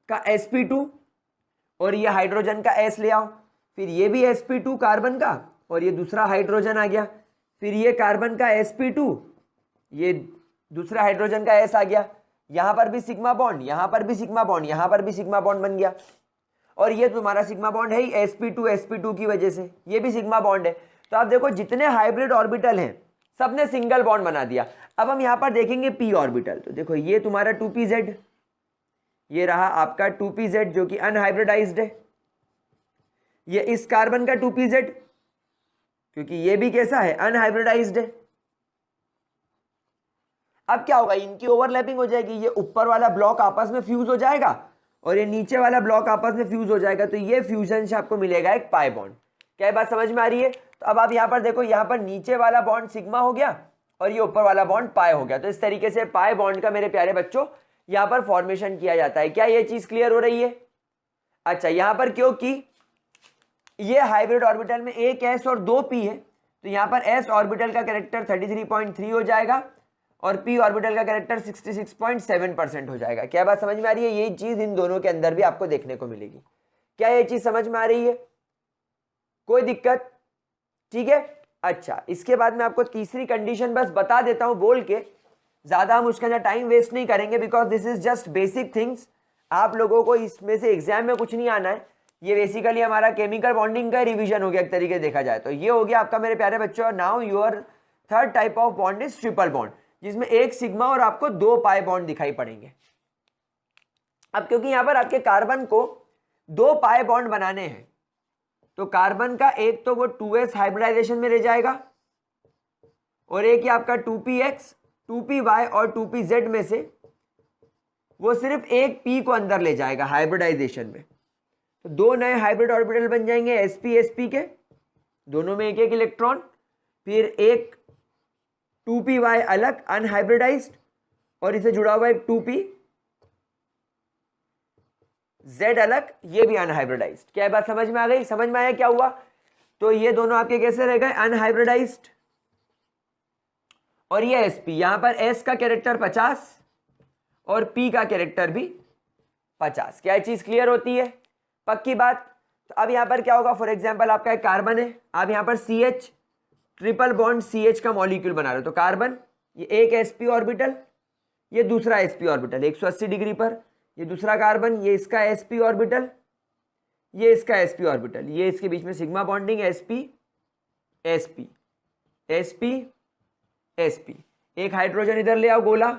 का sp2 और ये हाइड्रोजन का s ले आओ, फिर ये भी sp2 कार्बन का और ये दूसरा हाइड्रोजन आ गया, फिर ये कार्बन का sp2, ये दूसरा हाइड्रोजन का s आ गया, यहां पर भी सिग्मा बॉन्ड, यहां पर भी सिग्मा बॉन्ड, यहां पर भी सिग्मा बॉन्ड बन गया, और ये तुम्हारा सिग्मा बॉन्ड है ही sp2 की वजह से, ये भी सिग्मा बॉन्ड है। तो आप देखो जितने हाइब्रिड ऑर्बिटल हैं सबने सिंगल बॉन्ड बना दिया। अब हम यहां पर देखेंगे p ऑर्बिटल, तो देखो ये तुम्हारा 2pz, ये रहा आपका 2pz जो कि अनहाइब्रिडाइज्ड है, ये इस कार्बन का 2pz क्योंकि ये भी कैसा है, अनहाइब्रिडाइज्ड है। अब क्या होगा, इनकी ओवरलैपिंग हो जाएगी, ये ऊपर वाला ब्लॉक आपस में फ्यूज हो जाएगा और ये नीचे वाला ब्लॉक आपस में फ्यूज हो जाएगा, तो ये फ्यूजन से आपको मिलेगा एक पाई बॉन्ड। क्या बात समझ में आ रही है? तो अब आप यहां पर देखो, यहां पर नीचे वाला बॉन्ड सिग्मा हो गया और ये ऊपर वाला बॉन्ड पाई हो गया, तो इस तरीके से पाई बॉन्ड का मेरे प्यारे बच्चों यहां पर फॉर्मेशन किया जाता है। क्या ये चीज क्लियर हो रही है? अच्छा, यहां पर क्योंकि ये हाइब्रिड ऑर्बिटल में एक s और 2p है, तो यहां पर s ऑर्बिटल का कैरेक्टर 33.3 हो जाएगा और p ऑर्बिटल का कैरेक्टर 66.7% हो जाएगा। क्या बात समझ में आ रही है? यही चीज इन दोनों के अंदर भी आपको देखने को मिलेगी। क्या ये चीज समझ में आ रही है? कोई दिक्कत? ठीक है। अच्छा, इसके बाद मैं आपको तीसरी कंडीशन बस बता देता हूं बोल के, ज्यादा हम उसके अंदर टाइम वेस्ट नहीं करेंगे because this is just basic things. आप लोगों को इसमें से एग्जाम में कुछ नहीं आना है, ये बेसिकली हमारा केमिकल बॉन्डिंग का रिवीजन हो गया एक तरीके से देखा जाए तो। ये हो गया आपका मेरे प्यारे बच्चों। Now your third type of bond is triple bond, जिसमें एक सिग्मा और आपको 2 पाई बॉन्ड दिखाई पड़ेंगे। अब क्योंकि यहां पर आपके कार्बन को 2 पाई बॉन्ड बनाने हैं, तो कार्बन का एक तो वो 2s हाइब्रिडाइजेशन में रह जाएगा और एक ही आपका 2px 2py और 2pz में से वो सिर्फ एक p को अंदर ले जाएगा हाइब्रिडाइजेशन में, तो 2 नए हाइब्रिड ऑर्बिटल बन जाएंगे sp sp के, दोनों में एक एक इलेक्ट्रॉन, फिर एक 2py अलग अनहाइब्रिडाइज्ड और इसे जुड़ा हुआ एक 2pz अलग, ये भी अनहाइब्रिडाइज्ड। क्या बात समझ में आ गई? समझ में आया क्या हुआ? तो ये दोनों आपके कैसे रह गए? अनहाइब्रिडाइज्ड। और ये sp, यहां पर s का कैरेक्टर 50 और p का कैरेक्टर भी 50। क्या चीज क्लियर होती है? पक्की बात। तो अब यहां पर क्या होगा, फॉर एग्जांपल आपका एक कार्बन है, आप यहां पर CH ट्रिपल बॉन्ड CH का मॉलिक्यूल बना रहे हो, तो कार्बन ये एक sp ऑर्बिटल, ये दूसरा sp ऑर्बिटल 180 डिग्री पर, ये दूसरा कार्बन ये इसका sp ऑर्बिटल, ये इसका sp ऑर्बिटल, ये इसके बीच में sigma bonding sp sp sp sp। एक हाइड्रोजन इधर ले आओ गोला,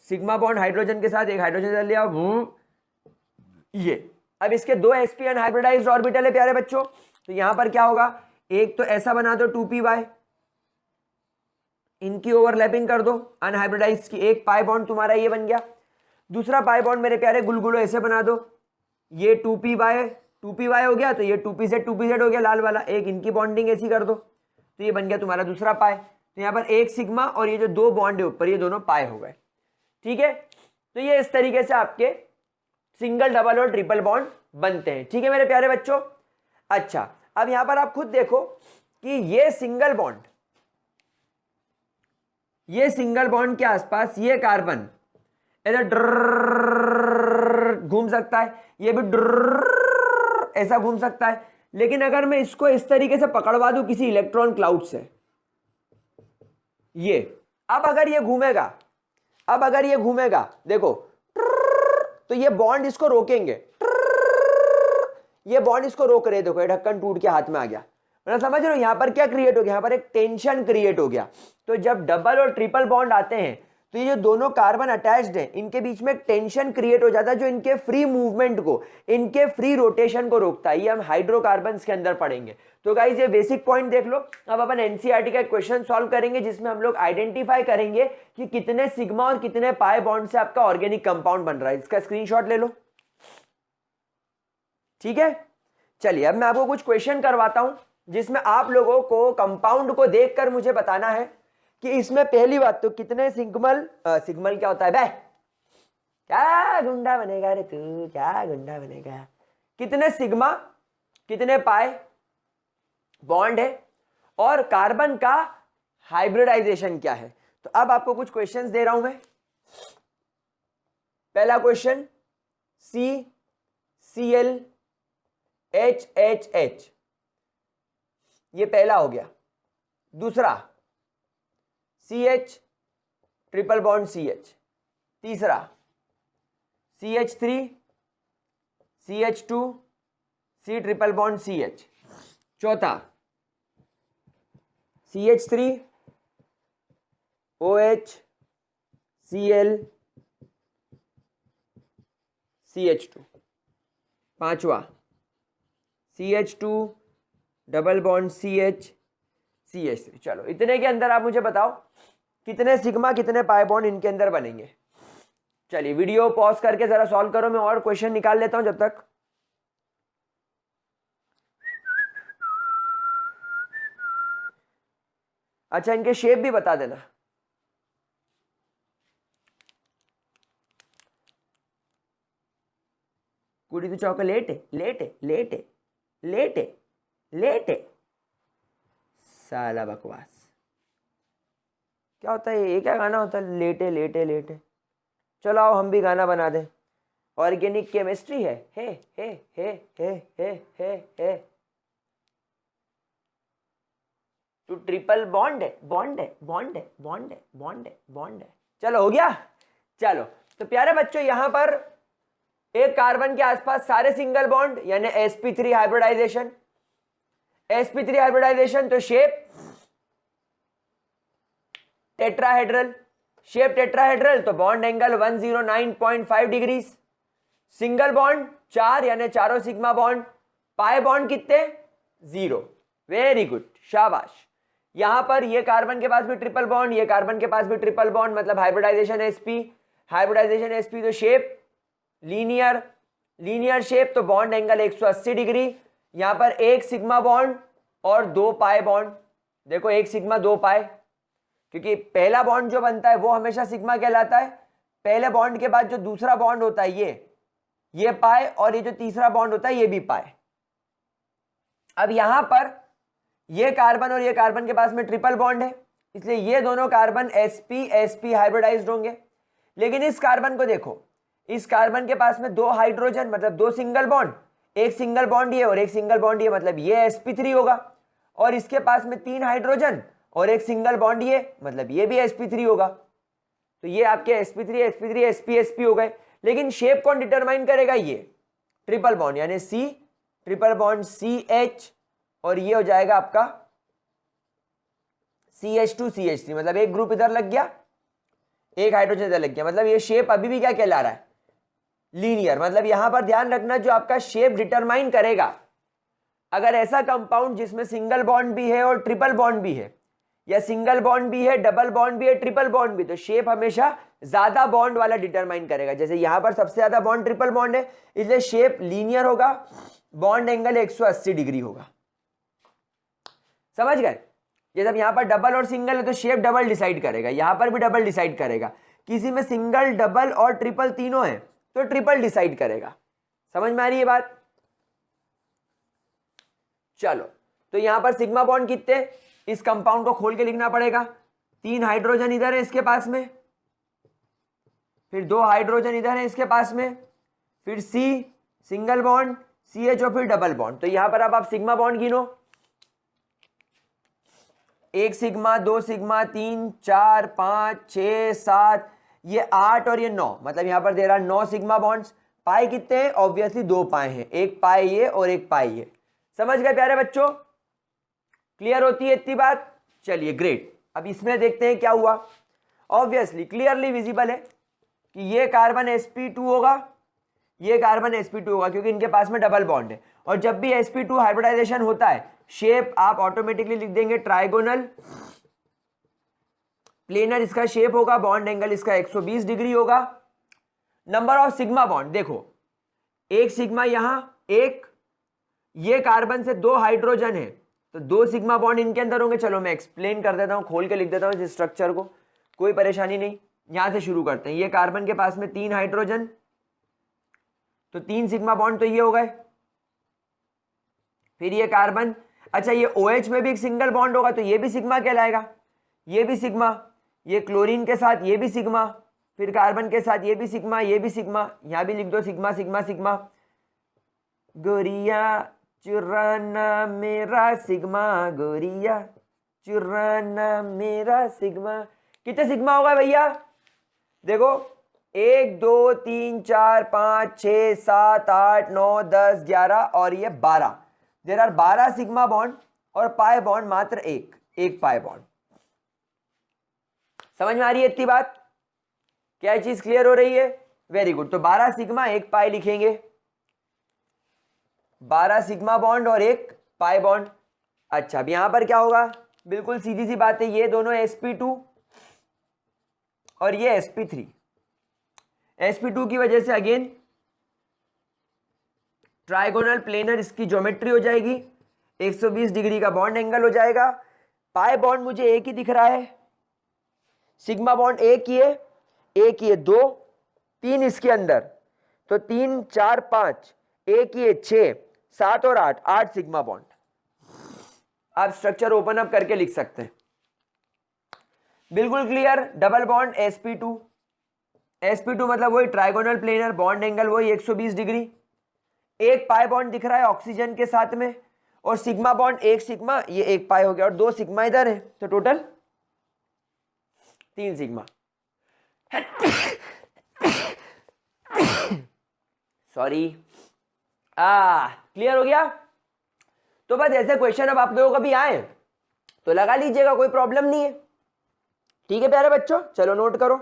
सिग्मा बॉन्ड हाइड्रोजन के साथ, एक हाइड्रोजन इधर ले आओ, ये। अब इसके 2 sp अनहाइब्रिडाइज्ड ऑर्बिटल है प्यारे बच्चों, तो यहां पर क्या होगा, एक तो ऐसा बना दो 2py, इनकी ओवरलैपिंग कर दो अनहाइब्रिडाइज्ड की, एक पाई बॉन्ड तुम्हारा ये बन गया। दूसरा पाई बॉन्ड मेरे प्यारे गुलगुलो ऐसे बना दो, ये 2py हो गया, तो ये 2pz हो गया लाल वाला, एक इनकी बॉन्डिंग ऐसी कर दो, तो ये बन गया तुम्हारा दूसरा पाई। तो यहां पर एक सिग्मा और ये जो 2 बॉन्ड है ऊपर, ये दोनों पाई हो गए। ठीक है, तो ये इस तरीके से आपके सिंगल डबल और ट्रिपल बॉन्ड बनते हैं। ठीक है मेरे प्यारे बच्चों। अच्छा, अब यहां पर आप खुद देखो कि ये सिंगल बॉन्ड के आसपास ये कार्बन ऐसा घूम सकता है, ये भी ऐसा घूम सकता है। लेकिन अगर मैं इसको इस तरीके से पकड़वा दूं किसी इलेक्ट्रॉन क्लाउड से, ये अब अगर ये घूमेगा देखो, तो ये बॉन्ड इसको रोकेंगे, ये बॉन्ड इसको रोक रहे, देखो ये ढक्कन टूट के हाथ में आ गया। मतलब समझ रहे हो यहां पर क्या क्रिएट हो गया, यहां पर एक टेंशन क्रिएट हो गया। तो जब डबल और ट्रिपल बॉन्ड आते हैं तो ये जो दोनों कार्बन अटैच्ड हैं इनके बीच में एक टेंशन क्रिएट हो जाता है जो इनके फ्री मूवमेंट को, इनके फ्री रोटेशन को रोकता है। ये हम हाइड्रोकार्बन्स के अंदर पढ़ेंगे। तो गाइस ये बेसिक पॉइंट देख लो। अब अपन एनसीईआरटी का क्वेश्चन सॉल्व करेंगे जिसमें हम लोग आइडेंटिफाई करेंगे कि कितने सिग्मा और कितने पाई बॉन्ड से आपका ऑर्गेनिक कंपाउंड बन रहा है। इसका स्क्रीनशॉट ले लो, ठीक है। चलिए अब मैं आपको कुछ क्वेश्चन करवाता हूं जिसमें आप लोगों को कंपाउंड को देखकर मुझे बताना है कि इसमें पहली बात तो कितने सिग्मल क्या होता है बे, क्या गुंडा बनेगा रे तू, क्या गुंडा बनेगा, कितने सिग्मा कितने पाई बॉन्ड है और कार्बन का हाइब्रिडाइजेशन क्या है। तो अब आपको कुछ क्वेश्चंस दे रहा हूं मैं। पहला क्वेश्चन CCl HHH, ये पहला हो गया। दूसरा CH ट्रिपल बॉन्ड CH, तीसरा CH3 CH2 C triple bond CH, चौथा CH3 OH Cl CH2, पांचवा CH2 double bond CH CH3। चलो इतने के अंदर आप मुझे बताओ कितने सिग्मा कितने पाई बॉन्ड इनके अंदर बनेंगे। चलिए वीडियो पॉज करके जरा सॉल्व करो, मैं और क्वेश्चन निकाल लेता हूं जब तक। अच्छा इनके शेप भी बता देना। कुड़ी तो चॉकलेट लेटे साला बकवास। क्या होता है ये, क्या गाना होता है, लेटे लेटे लेटे। चलो आओ हम भी गाना बना दें। ऑर्गेनिक केमिस्ट्री है हे हे हे हे हे हे हे तू ट्रिपल बॉन्ड है। चलो हो गया। चलो तो प्यारे बच्चों यहां पर एक कार्बन के आसपास सारे सिंगल बॉन्ड यानी sp3 हाइब्रिडाइजेशन, sp3 हाइब्रिडाइजेशन तो शेप टेट्राहेड्रल, शेप टेट्राहेड्रल तो bond angle 109.5 degree, single bond 4 यानी चारों सिग्मा बॉन्ड, पाई बॉन्ड कितने 0। वेरी गुड शाबाश। यहां पर ये कार्बन के पास भी ट्रिपल बॉन्ड, ये कार्बन के पास भी ट्रिपल बॉन्ड, मतलब हाइब्रिडाइजेशन sp तो शेप लीनियर शेप तो बॉन्ड एंगल 180 डिग्री। यहां पर एक सिग्मा बॉन्ड और 2 पाई बॉन्ड, देखो एक सिग्मा 2 पाई, क्योंकि पहला बॉन्ड जो बनता है वो हमेशा सिग्मा कहलाता है। पहले बॉन्ड के बाद जो दूसरा बॉन्ड होता है ये पाई, और ये जो तीसरा बॉन्ड होता है ये भी पाई। अब यहां पर ये कार्बन और ये कार्बन के पास में ट्रिपल बॉन्ड है, इसलिए ये दोनों कार्बन sp हाइब्रिडाइज्ड होंगे। लेकिन इस कार्बन को देखो, इस कार्बन के पास में 2 हाइड्रोजन मतलब 2 सिंगल बॉन्ड, एक सिंगल बॉन्ड ये और एक सिंगल बॉन्ड ये, मतलब ये sp3 होगा। और इसके पास में 3 हाइड्रोजन और एक सिंगल बॉन्ड ये, मतलब ये भी sp3 होगा। तो ये आपके sp3 sp हो गए। लेकिन शेप कौन डिटरमाइन करेगा, ये ट्रिपल बॉन्ड यानी C ट्रिपल बॉन्ड CH, और ये हो जाएगा आपका CH2 CH3, मतलब एक ग्रुप इधर लग गया एक हाइड्रोजन इधर लग गया, मतलब ये शेप अभी भी क्या कहला रहा है, लीनियर। मतलब यहां पर ध्यान रखना जो आपका शेप डिटरमाइन करेगा, अगर ऐसा कंपाउंड जिसमें सिंगल बॉन्ड भी है और ट्रिपल बॉन्ड भी है, या सिंगल बॉन्ड भी है डबल बॉन्ड भी है ट्रिपल बॉन्ड भी, तो शेप हमेशा ज्यादा बॉन्ड वाला डिटरमाइन करेगा। जैसे यहां पर सबसे ज्यादा बॉन्ड ट्रिपल बॉन्ड है, इसलिए शेप लीनियर होगा, बॉन्ड एंगल 180 डिग्री होगा। समझ गए। जैसे अब यहां पर डबल और सिंगल है तो शेप डबल डिसाइड करेगा, यहां पर भी डबल डिसाइड करेगा। किसी में सिंगल डबल और ट्रिपल तीनों है तो ट्रिपल डिसाइड करेगा। समझ में आ रही है बात। चलो, तो यहां पर सिग्मा बॉन्ड कितने, इस कंपाउंड को खोल के लिखना पड़ेगा। 3 हाइड्रोजन इधर है इसके पास में, फिर 2 हाइड्रोजन इधर है इसके पास में, फिर C सिंगल बॉन्ड, CH और फिर डबल बॉन्ड। तो यहां पर अब आप सिग्मा बॉन्ड गिनो, 1 सिग्मा, 2 सिग्मा, 3 4 5 6 7, ये 8 और ये 9, मतलब यहां पर दे रहा 9 सिग्मा बॉन्ड्स। पाई कितने हैं, ऑब्वियसली 2 पाए हैं, एक पाई ये और एक पाई ये। समझ गए प्यारे बच्चों, क्लियर होती है इतनी बात? चलिए ग्रेट। अब इसमें देखते हैं क्या हुआ। ऑब्वियसली क्लियरली विजिबल है कि ये कार्बन sp2 होगा, ये कार्बन sp2 होगा, क्योंकि इनके पास में डबल बॉन्ड है। और जब भी sp2 हाइब्रिडाइजेशन होता है, शेप आप ऑटोमेटिकली लिख देंगे ट्राइगोनल, प्लेनर इसका शेप होगा, बॉन्ड एंगल इसका 120 डिग्री होगा। नंबर ऑफ सिग्मा बॉन्ड देखो, 1 सिग्मा यहां, एक, ये कार्बन से 2 हाइड्रोजन है तो 2 सिग्मा बॉन्ड इनके अंदर होंगे। चलो मैं एक्सप्लेन कर देता हूं, खोल के लिख देता हूं इस स्ट्रक्चर को, कोई परेशानी नहीं। यहां से शुरू करते हैं। ये कार्बन के पास में 3 हाइड्रोजन, तो 3 सिग्मा बॉन्ड तो ये हो गए। फिर ये कार्बन, अच्छा ये OH में भी एक सिंगल बॉन्ड होगा तो ये भी सिग्मा कहलाएगा, ये भी सिग्मा, ये क्लोरीन के साथ ये भी सिग्मा, फिर कार्बन के साथ ये भी सिग्मा, ये भी सिग्मा, यहां भी लिख दो सिग्मा सिग्मा सिग्मा। गोरिया चुराना मेरा सिग्मा, गोरिया चुराना मेरा सिग्मा। कितने सिग्मा होगा भैया, देखो 1 2 3 4 5 6 7 8 9 10 11 और ये 12, देयर आर 12 सिग्मा बॉन्ड और पाई बॉन्ड मात्र एक पाई बॉन्ड। समझ में आ रही है इतनी बात? क्या चीज क्लियर हो रही है? Very good. तो 12 सिग्मा 1 पाई लिखेंगे, 12 सिग्मा बॉन्ड और 1 पाई बॉन्ड। अच्छा, अब यहां पर क्या होगा, बिल्कुल सीधी सी बात है, ये दोनों sp2 और ये sp3। sp2 की वजह से अगेन ट्राइगोनल प्लेनर इसकी ज्योमेट्री हो जाएगी, 120 डिग्री का बॉन्ड एंगल हो जाएगा। पाई बॉन्ड मुझे एक ही दिख रहा है, सिग्मा बॉन्ड एक ही है, 2 3 इसके अंदर, तो 3 4 5, एक ही है 6 7 और 8 सिग्मा बॉन्ड। आप स्ट्रक्चर ओपन अप करके लिख सकते हैं, बिल्कुल क्लियर। डबल बॉन्ड sp2 मतलब वही ट्राइगोनल प्लेनर, बॉन्ड एंगल वही 120 डिग्री। एक पाई बॉन्ड दिख रहा है ऑक्सीजन के साथ में, और सिग्मा बॉन्ड 1 सिग्मा, ये 1 पाई हो गया, और 2 सिग्मा इधर है, तो टोटल 3 सिग्मा। सॉरी, क्लियर हो गया? तो बस ऐसे क्वेश्चन अब आप लोगों को भी आए तो लगा लीजिएगा, कोई प्रॉब्लम नहीं है। ठीक है प्यारे बच्चों, चलो नोट करो।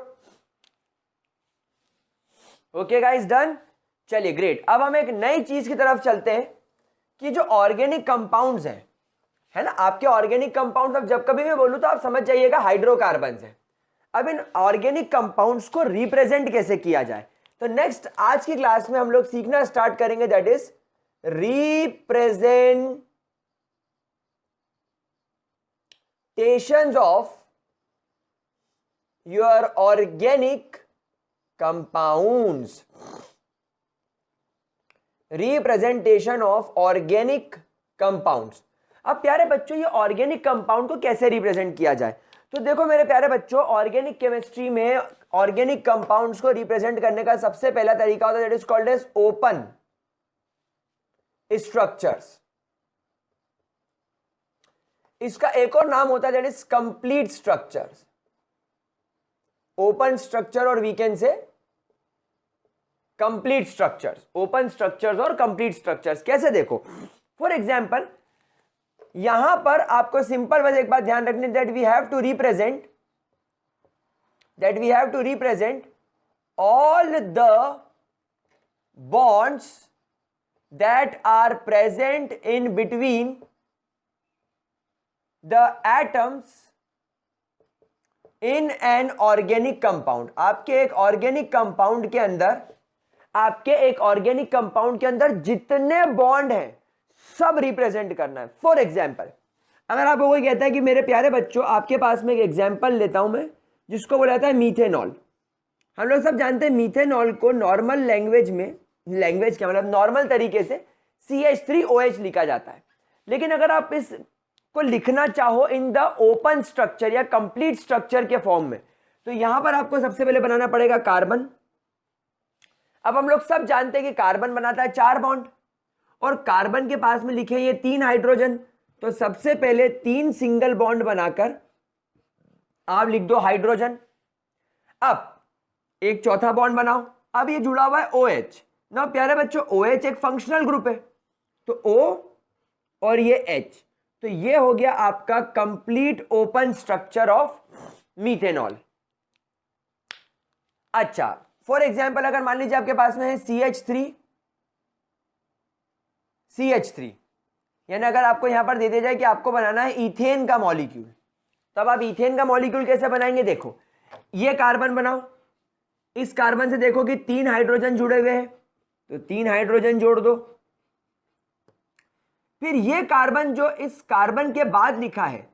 Okay guys, done. चलिए ग्रेट। अब हम एक नई चीज की तरफ चलते हैं कि जो ऑर्गेनिक कंपाउंड्स हैं, है ना, आपके ऑर्गेनिक कंपाउंड्स, अब जब कभी मैं बोलूं तो आप समझ जाइएगा हाइड्रोकार्बन्स हैं। अब इन ऑर्गेनिक कंपाउंड्स को रिप्रेजेंट कैसे किया जाए, तो नेक्स्ट आज की क्लास में हम लोग सीखना स्टार्ट करेंगे, that is representations of your organic compounds. Representation of organic compounds. अब प्यारे बच्चों, ये ऑर्गेनिक कंपाउंड को कैसे रिप्रेजेंट किया जाए, तो देखो मेरे प्यारे बच्चों, ऑर्गेनिक केमिस्ट्री में ऑर्गेनिक कंपाउंड्स को रिप्रेजेंट करने का सबसे पहला तरीका होता है, that is called as open structures. इसका एक और नाम होता है, that is complete structures. Open structure और we can say complete structures. Open structures और कंप्लीट स्ट्रक्चर्स कैसे, देखो फॉर एग्जांपल यहां पर आपको सिंपल बस एक बात ध्यान रखनी, that we have to represent all the bonds that are present in between the atoms in an organic compound। आपके एक ऑर्गेनिक कंपाउंड के अंदर जितने बॉन्ड हैं सब रिप्रेजेंट करना है। फॉर एग्जाम्पल, अगर आपको कोई कहता है कि मेरे प्यारे बच्चों, आपके पास में एक एग्जाम्पल लेता हूं मैं, जिसको बोला जाता है मीथेनॉल। हम लोग सब जानते हैं मीथेनॉल को नॉर्मल लैंग्वेज क्या मतलब नॉर्मल तरीके से CH3OH लिखा जाता है, लेकिन अगर आप इस को लिखना चाहो इन द ओपन स्ट्रक्चर या कंप्लीट स्ट्रक्चर के फॉर्म में, तो यहां पर आपको सबसे पहले बनाना पड़ेगा कार्बन। अब हम लोग सब जानते हैं कि कार्बन बनाता है 4 बॉन्ड, और कार्बन के पास में लिखे ये 3 हाइड्रोजन, तो सबसे पहले 3 सिंगल बॉन्ड बनाकर आप लिख दो हाइड्रोजन। अब एक चौथा बॉन्ड बनाओ। अब ये जुड़ा हुआ है OH ना प्यारे बच्चों, OH एक फंक्शनल ग्रुप है, तो O और ये H, तो ये हो गया आपका complete open structure of methanol. अच्छा, फॉर एग्जाम्पल अगर मान लीजिए आपके पास में है CH3, यानी अगर आपको यहां पर दे दिया जाए कि आपको बनाना है इथेन का मॉलिक्यूल, तब आप इथेन का मॉलिक्यूल कैसे बनाएंगे? देखो, ये कार्बन बनाओ, इस कार्बन से देखो कि 3 हाइड्रोजन जुड़े हुए हैं, तो 3 हाइड्रोजन जोड़ दो। फिर ये कार्बन जो इस कार्बन के बाद लिखा है,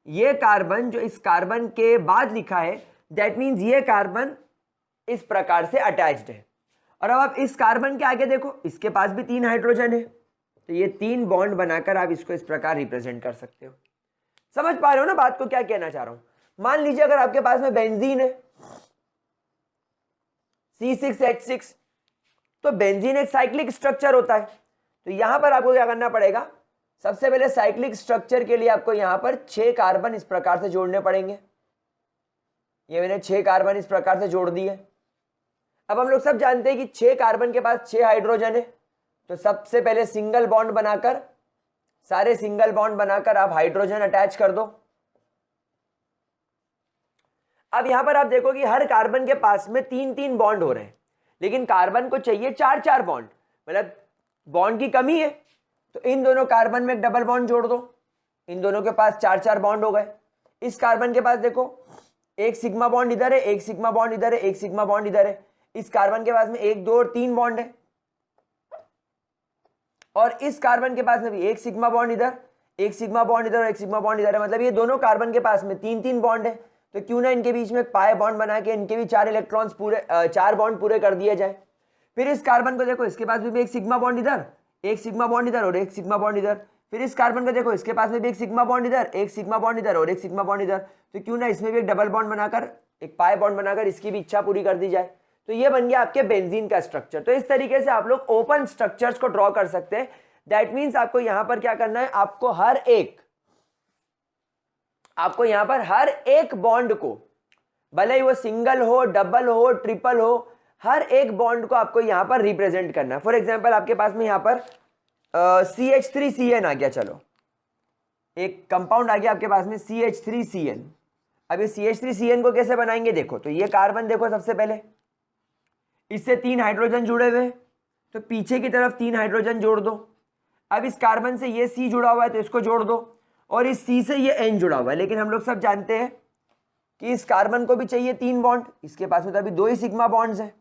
ये कार्बन जो इस कार्बन के बाद लिखा है, दैट मीन्स ये कार्बन इस प्रकार से अटैच्ड है। और अब आप इस कार्बन के आगे देखो, इसके पास भी 3 हाइड्रोजन है, तो ये 3 बॉन्ड बनाकर आप इसको इस प्रकार रिप्रेजेंट कर सकते हो। समझ पा रहे हो ना बात को, क्या कहना चाह रहा हूं? मान लीजिए अगर आपके पास में बेंजीन है C6H6, तो बेंजीन एक साइक्लिक स्ट्रक्चर होता है, तो यहां पर आपको क्या करना पड़ेगा? सबसे पहले साइक्लिक स्ट्रक्चर के लिए आपको यहां पर 6 कार्बन इस प्रकार से जोड़ने पड़ेंगे। ये मैंने 6 कार्बन इस प्रकार से जोड़ दिए। अब हम लोग सब जानते हैं कि 6 कार्बन के पास 6 हाइड्रोजन है, तो सबसे पहले सिंगल बॉन्ड बनाकर, सारे सिंगल बॉन्ड बनाकर आप हाइड्रोजन अटैच कर दो। अब यहां पर आप देखो कि हर कार्बन के पास में 3-3 बॉन्ड हो रहे हैं, लेकिन कार्बन को चाहिए 4-4 बॉन्ड, मतलब बॉन्ड की कमी है, तो इन दोनों कार्बन में एक डबल बॉन्ड जोड़ दो, इन दोनों के पास 4-4 बॉन्ड हो गए। इस कार्बन के पास देखो एक सिग्मा बॉन्ड इधर है, एक सिग्मा बॉन्ड इधर है, एक सिग्मा बॉन्ड इधर है। इस कार्बन के पास में 1, 2 और 3 बॉन्ड है, और इस कार्बन के पास में भी एक सिग्मा बॉन्ड इधर, एक सिग्मा बॉन्ड इधर और एक सिग्मा बॉन्ड इधर है, मतलब ये दोनों कार्बन के पास में 3-3 बॉन्ड है। तो क्यों ना इनके बीच में एक पाई बॉन्ड बना के इनके भी 4 इलेक्ट्रॉन्स पूरे 4 बॉन्ड पूरे कर दिए जाए। फिर इस कार्बन को देखो, इसके पास भी एक सिग्मा बॉन्ड इधर, एक सिग्मा बॉन्ड इधर और एक सिग्मा बॉन्ड इधर। फिर इस कार्बन को देखो, इसके पास में भी एक सिग्मा बॉन्ड इधर, एक सिग्मा बॉन्ड इधर और एक सिग्मा बॉन्ड इधर, तो क्यों ना इसमें भी एक डबल बॉन्ड बनाकर, एक पाई बॉन्ड बनाकर इसकी भी इच्छा पूरी कर दी जाए। तो ये बन गया आपके बेंजीन का स्ट्रक्चर। तो इस तरीके से आप लोग ओपन स्ट्रक्चर्स को ड्रॉ कर सकते हैं। दैट मीन्स आपको यहां पर क्या करना है, आपको यहां पर हर एक बॉन्ड को, भले ही वो सिंगल हो, डबल हो, ट्रिपल हो, हर एक बॉन्ड को आपको यहां पर रिप्रेजेंट करना है। फॉर एग्जांपल आपके पास में यहां पर CH3CN आ गया, चलो एक कंपाउंड आ गया आपके पास में CH3CN। अब ये CH3CN को कैसे बनाएंगे? देखो, तो ये कार्बन देखो, सबसे पहले इससे 3 हाइड्रोजन जुड़े हुए, तो पीछे की तरफ 3 हाइड्रोजन जोड़ दो। अब इस कार्बन से ये C जुड़ा हुआ है, तो इसको जोड़ दो, और इस C से ये N जुड़ा हुआ है। लेकिन हम लोग सब जानते हैं कि इस कार्बन को भी चाहिए 3 बॉन्ड, इसके पास में तो अभी 2 ही सिग्मा बॉन्ड्स हैं,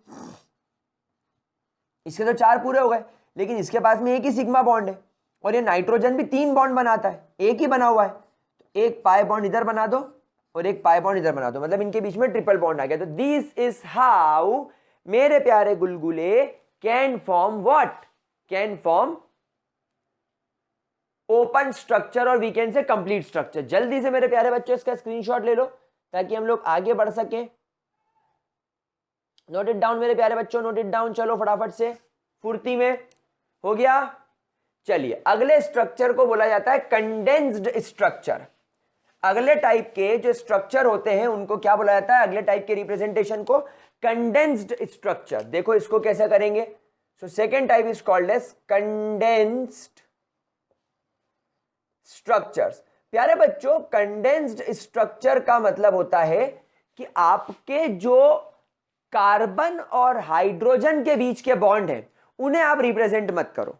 इसके तो 4 पूरे हो गए, लेकिन इसके पास में एक ही सिग्मा बॉन्ड है, और ये नाइट्रोजन भी 3 बॉन्ड बनाता है, एक ही बना हुआ है, तो एक पाई बॉन्ड इधर बना दो और एक पाई बॉन्ड इधर बना दो, मतलब इनके बीच में ट्रिपल बॉन्ड आ गया। तो दिस इज हाउ मेरे प्यारे गुलगुले can form what, can form open structure और we can say complete structure. जल्दी से मेरे प्यारे बच्चों इसका स्क्रीनशॉट ले लो ताकि हम लोग आगे बढ़ सकें। नोट इट डाउन मेरे प्यारे बच्चों, नोट इट डाउन, चलो फटाफट से, फुर्ती में। हो गया? चलिए, अगले स्ट्रक्चर को बोला जाता है कंडेंस्ड स्ट्रक्चर। अगले टाइप के जो स्ट्रक्चर होते हैं उनको क्या बोला जाता है? अगले टाइप के रिप्रेजेंटेशन को कंडेंस्ड स्ट्रक्चर। देखो इसको कैसे करेंगे। So second type is called as condensed structures. प्यारे बच्चों, कंडेंस्ड स्ट्रक्चर का मतलब होता है कि आपके जो कार्बन और हाइड्रोजन के बीच के बॉन्ड हैं उन्हें आप रिप्रेजेंट मत करो,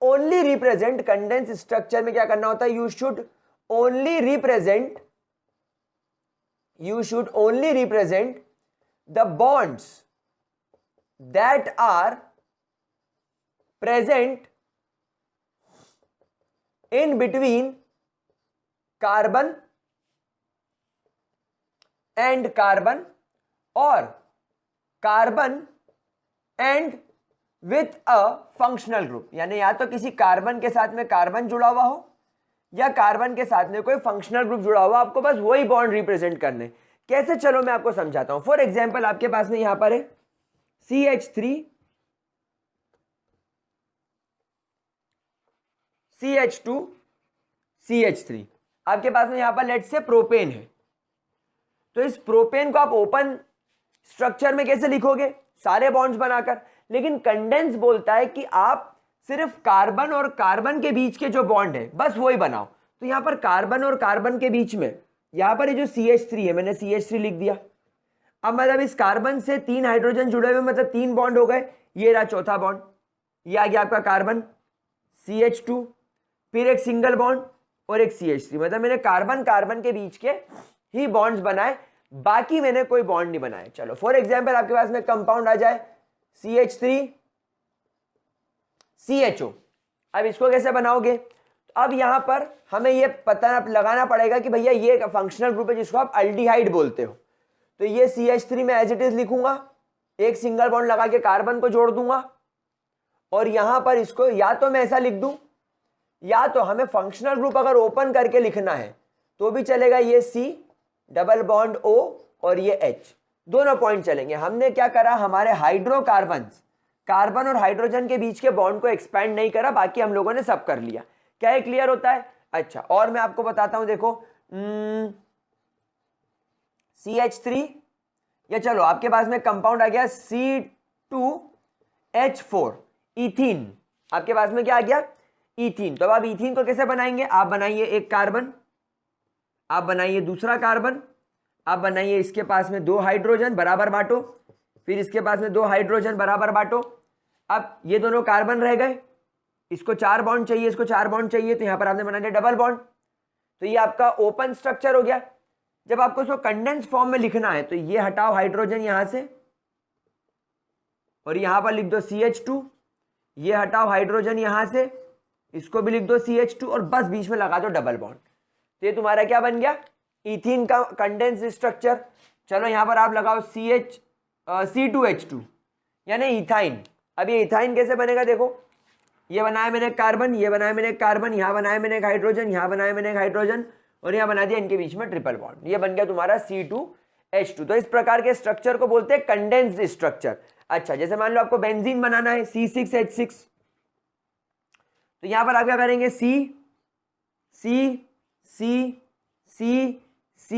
ओनली रिप्रेजेंट। कंडेंस्ड स्ट्रक्चर में क्या करना होता है? You should only represent the bonds that are present in between carbon and carbon or carbon and with a functional group, यानी या तो किसी कार्बन के साथ में कार्बन जुड़ा हुआ हो या कार्बन के साथ में कोई फंक्शनल ग्रुप जुड़ा हुआ, आपको बस वही बॉन्ड रिप्रेजेंट करने। कैसे, चलो मैं आपको समझाता हूं। फॉर एग्जाम्पल आपके पास में यहां पर है CH3 CH2 CH3, आपके पास में यहां पर लेट से प्रोपेन है। तो इस प्रोपेन को आप ओपन स्ट्रक्चर में कैसे लिखोगे, सारे बॉन्ड्स बनाकर, लेकिन कंडेंस बोलता है कि आप सिर्फ कार्बन और कार्बन के बीच के जो बॉन्ड है बस वही बनाओ। तो यहां पर कार्बन और कार्बन के बीच में यहां पर ये जो CH3 है, मैंने CH3 लिख दिया। अब मतलब इस कार्बन से 3 हाइड्रोजन जुड़े हुए, मतलब 3 बॉन्ड हो गए। ये रहा चौथा बॉन्ड, ये आ गया आपका कार्बन CH2, फिर एक सिंगल बॉन्ड और एक CH3, मतलब मैंने कार्बन कार्बन के बीच के ही बॉन्ड्स बनाए, बाकी मैंने कोई बॉन्ड नहीं बनाए। चलो फॉर एग्जांपल आपके पास में कंपाउंड आ जाए CH3 CHO। अब इसको कैसे बनाओगे, अब यहां पर हमें ये पता लगाना पड़ेगा कि भैया ये फंक्शनल ग्रुप है जिसको आप अल्डिहाइड बोलते हो। तो ये CH3 में एज इट इज लिखूंगा, एक सिंगल बॉन्ड लगा के कार्बन को जोड़ दूंगा, और यहां पर इसको या तो मैं ऐसा लिख दूं, या तो हमें फंक्शनल ग्रुप अगर ओपन करके लिखना है तो भी चलेगा। ये C डबल बॉन्ड O और ये H, दोनों पॉइंट चलेंगे। हमने क्या करा, हमारे हाइड्रोकार्बन, कार्बन और हाइड्रोजन के बीच के बॉन्ड को एक्सपैंड नहीं करा, बाकी हम लोगों ने सब कर लिया। क्या ये क्लियर होता है? अच्छा, और मैं आपको बताता हूं, देखो CH3, या चलो आपके पास में कंपाउंड आ गया C2H4 इथीन, आपके पास में क्या आ गया, इथीन। तो अब आप इथीन को कैसे बनाएंगे, आप बनाइए एक कार्बन, आप बनाइए दूसरा कार्बन, आप बनाइए इसके पास में 2 हाइड्रोजन बराबर बांटो, फिर इसके पास में 2 हाइड्रोजन बराबर बांटो। अब ये दोनों कार्बन रह गए, इसको 4 बॉन्ड चाहिए, इसको 4 बॉन्ड चाहिए, तो यहां पर आपने बना दिया डबल बॉन्ड। तो ये आपका ओपन स्ट्रक्चर हो गया। जब आपको इसको कंडेंस फॉर्म में लिखना है तो ये हटाओ हाइड्रोजन यहां से, और यहां पर लिख दो CH2, ये हटाओ हाइड्रोजन यहां से, इसको भी लिख दो CH2, और बस बीच में लगा दो डबल बॉन्ड। तो ये तुम्हारा क्या बन गया, इथीन का कंडेंस स्ट्रक्चर। चलो यहां पर आप लगाओ C2H2 यानी इथाइन। अब ये इथाइन कैसे बनेगा, देखो ये बनाया मैंने कार्बन, ये बनाया मैंने कार्बन, यहां बनाया मैंने एक हाइड्रोजन, यहां बनाया मैंने एक हाइड्रोजन, और यहां बना दिया इनके बीच में ट्रिपल बॉन्ड, ये बन गया तुम्हारा C2H2। तो इस प्रकार के स्ट्रक्चर को बोलते हैं कंडेंस्ड स्ट्रक्चर। अच्छा, जैसे मान लो आपको बेंजीन बनाना है C6H6, तो यहां पर आप क्या करेंगे, C C C C C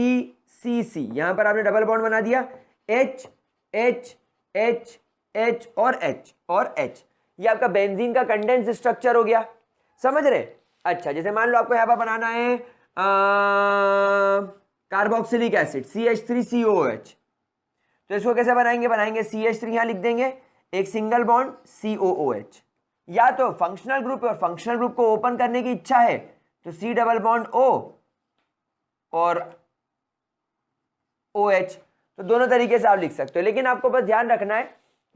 C C, यहां पर आपने डबल बॉन्ड बना दिया, H H H H और H और H, ये आपका बेंजीन का कंडेंस स्ट्रक्चर हो गया। समझ रहे? अच्छा, जैसे मान लो आपको यहां पर बनाना है कार्बोक्सिलिक एसिड CH3COOH, तो इसको कैसे बनाएंगे, बनाएंगे CH3 यहां लिख देंगे, एक सिंगल बॉन्ड COOH। या तो फंक्शनल ग्रुप है और फंक्शनल ग्रुप को ओपन करने की इच्छा है तो C डबल बॉन्ड O और OH, तो दोनों तरीके से आप लिख सकते हो। लेकिन आपको बस ध्यान रखना है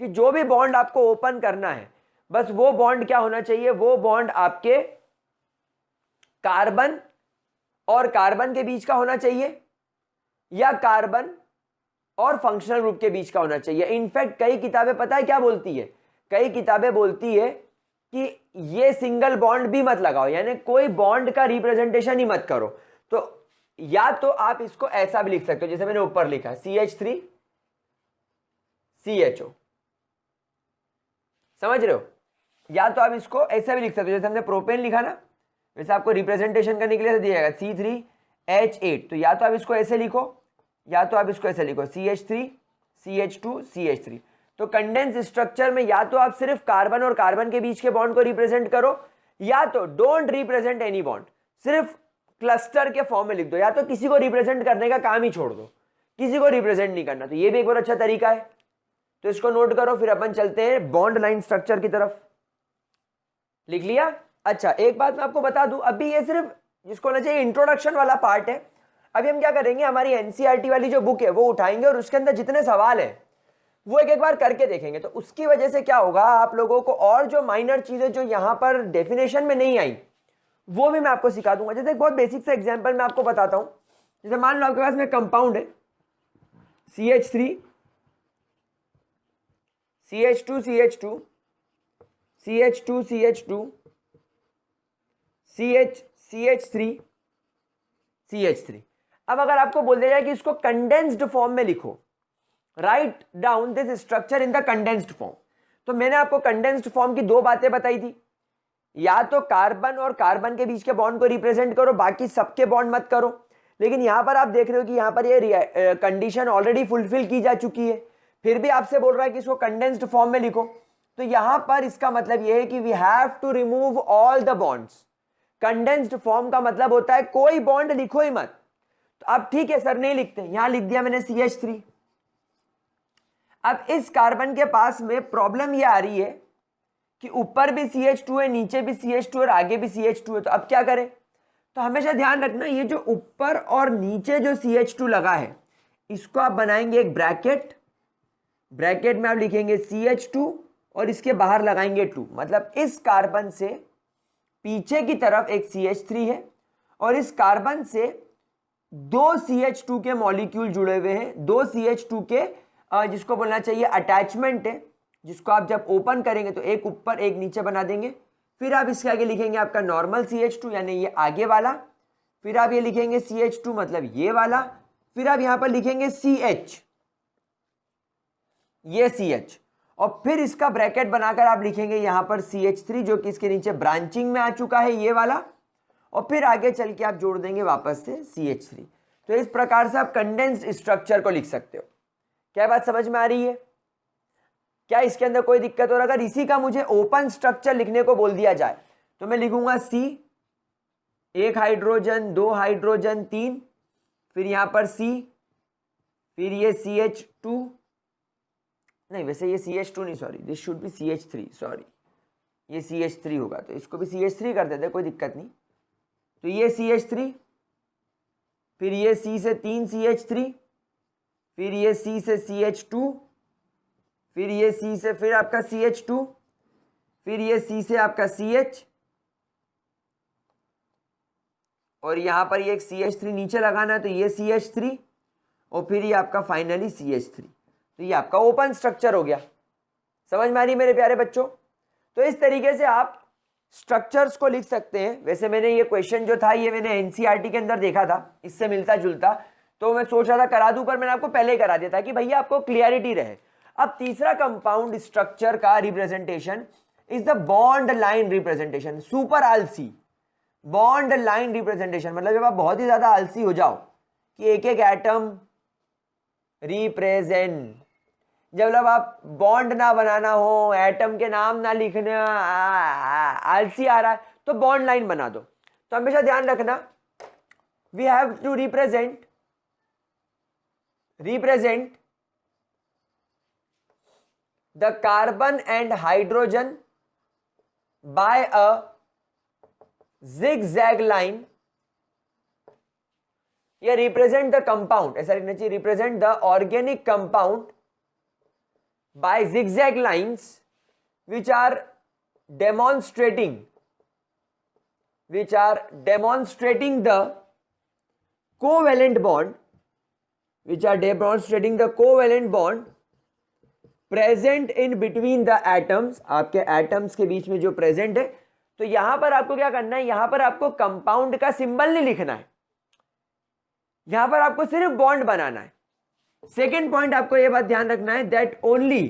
कि जो भी बॉन्ड आपको ओपन करना है, बस वो बॉन्ड क्या होना चाहिए, वो बॉन्ड आपके कार्बन और कार्बन के बीच का होना चाहिए, या कार्बन और फंक्शनल ग्रुप के बीच का होना चाहिए। इनफैक्ट कई किताबें पता है क्या बोलती है, कई किताबें बोलती है कि ये सिंगल बॉन्ड भी मत लगाओ, यानी कोई बॉन्ड का रिप्रेजेंटेशन ही मत करो। तो या तो आप इसको ऐसा भी लिख सकते हो, जैसे मैंने ऊपर लिखा CH3 CHO, समझ रहे हो? या तो आप इसको ऐसा भी लिख सकते हो, जैसे हमने प्रोपेन लिखा ना, वैसे आपको रिप्रेजेंटेशन करने के लिए दिया जाएगा C3H8, तो या तो आप इसको ऐसे लिखो, या तो आप इसको ऐसे लिखो CH3 CH2 CH3। तो कंडेंस स्ट्रक्चर में या तो आप सिर्फ कार्बन और कार्बन के बीच के बॉन्ड को रिप्रेजेंट करो, या तो डोंट रिप्रेजेंट एनी बॉन्ड, सिर्फ क्लस्टर के फॉर्म में लिख दो, या तो किसी को रिप्रेजेंट करने का काम ही छोड़ दो, किसी को रिप्रेजेंट नहीं करना। तो ये भी एक बहुत अच्छा तरीका है, तो इसको नोट करो। फिर अपन चलते हैं बॉन्ड लाइन स्ट्रक्चर की तरफ। लिख लिया? अच्छा, एक बात मैं आपको बता दूं, अभी ये सिर्फ जिसको होना चाहिए इंट्रोडक्शन वाला पार्ट है। अभी हम क्या करेंगे, हमारी एनसीईआरटी वाली जो बुक है वो उठाएंगे और उसके अंदर जितने सवाल है वो एक एक बार करके देखेंगे। तो उसकी वजह से क्या होगा, आप लोगों को और जो माइनर चीजें जो यहां पर डेफिनेशन में नहीं आई वो भी मैं आपको सिखा दूंगा। जैसे एक बहुत बेसिक सा एग्जांपल मैं आपको बताता हूं। जैसे मान लो आपके पास में कंपाउंड है CH3 CH2 CH2 CH2 CH2 CH3 CH3। अब अगर आपको बोल दिया जाए कि इसको कंडेंस्ड फॉर्म में लिखो, write down this structure in the condensed form, तो मैंने आपको कंडेंस्ड फॉर्म की दो बातें बताई थी, या तो कार्बन और कार्बन के बीच के बॉन्ड को रिप्रेजेंट करो, बाकी सबके बॉन्ड मत करो। लेकिन यहां पर आप देख रहे हो कि यहां पर ये कंडीशन ऑलरेडी फुलफिल की जा चुकी है, फिर भी आपसे बोल रहा है कि इसको कंडेंस्ड फॉर्म में लिखो। तो यहां पर इसका मतलब यह है कि we have to remove all the bonds. Condensed form का मतलब होता है कोई बॉन्ड लिखो ही मत। तो अब ठीक है सर, नहीं लिखते, यहां लिख दिया मैंने CH3। अब इस कार्बन के पास में प्रॉब्लम यह आ रही है कि ऊपर भी CH2 है, नीचे भी CH2 और आगे भी CH2 है, तो अब क्या करें? तो हमेशा ध्यान रखना, ये जो ऊपर और नीचे जो CH2 लगा है, इसको आप बनाएंगे एक ब्रैकेट, ब्रैकेट में आप लिखेंगे CH2 और इसके बाहर लगाएंगे 2, मतलब इस कार्बन से पीछे की तरफ एक CH3 है और इस कार्बन से दो CH2 के मॉलिक्यूल जुड़े हुए हैं, दो CH2 के जिसको बोलना चाहिए अटैचमेंट है, जिसको आप जब ओपन करेंगे तो एक ऊपर एक नीचे बना देंगे। फिर आप इसके आगे लिखेंगे आपका नॉर्मल CH2 यानी ये आगे वाला, फिर आप ये लिखेंगे CH2 मतलब ये वाला, फिर आप यहां पर लिखेंगे CH, ये CH, और फिर इसका ब्रैकेट बनाकर आप लिखेंगे यहां पर CH3 जो कि इसके नीचे ब्रांचिंग में आ चुका है ये वाला, और फिर आगे चल के आप जोड़ देंगे वापस से CH3। तो इस प्रकार से आप कंडेंस्ड स्ट्रक्चर को लिख सकते हो। क्या बात समझ में आ रही है? क्या इसके अंदर कोई दिक्कत? और अगर इसी का मुझे ओपन स्ट्रक्चर लिखने को बोल दिया जाए तो मैं लिखूंगा C, एक हाइड्रोजन, दो हाइड्रोजन, 3, फिर यहां पर C, फिर ये CH2, नहीं वैसे ये CH2 नहीं, sorry this should be CH3, sorry ये CH3 होगा, तो इसको भी CH3 कर देते, कोई दिक्कत नहीं। तो ये CH3, फिर ये C से 3 CH3, फिर ये C से CH2, फिर ये C से फिर आपका CH2, फिर ये C से आपका CH, और यहां पर ये एक CH3 नीचे लगाना है तो ये CH3, और फिर ये आपका फाइनली CH3। तो ये आपका ओपन स्ट्रक्चर हो गया। समझ में आ रही मेरे प्यारे बच्चों? तो इस तरीके से आप स्ट्रक्चर्स को लिख सकते हैं। वैसे मैंने ये क्वेश्चन जो था ये मैंने एनसीईआरटी के अंदर देखा था, इससे मिलता जुलता, तो मैं सोच रहा था करा दूं, पर मैंने आपको पहले ही करा दिया था कि भैया आपको क्लियरिटी रहे। अब तीसरा कंपाउंड स्ट्रक्चर का representation is the bond line representation, super आलसी बॉन्ड लाइन रिप्रेजेंटेशन। मतलब जब आप बहुत ही ज्यादा आलसी हो जाओ कि एक एक एटम रिप्रेजेंट, जब आप बॉन्ड ना बनाना हो, एटम के नाम ना लिखना, आलसी आ रहा है, तो बॉन्ड लाइन बना दो। तो हमेशा ध्यान रखना, we have to represent the carbon and hydrogen by a zigzag line। या represent the compound, ऐसा लिखना चाहिए, represent the organic compound by zigzag lines which are demonstrating the covalent bond present in between the atoms, आपके atoms के बीच में जो present है। तो यहां पर आपको क्या करना है, यहां पर आपको कंपाउंड का सिंबल नहीं लिखना है, यहां पर आपको सिर्फ बॉन्ड बनाना है। सेकेंड पॉइंट आपको यह बात ध्यान रखना है that only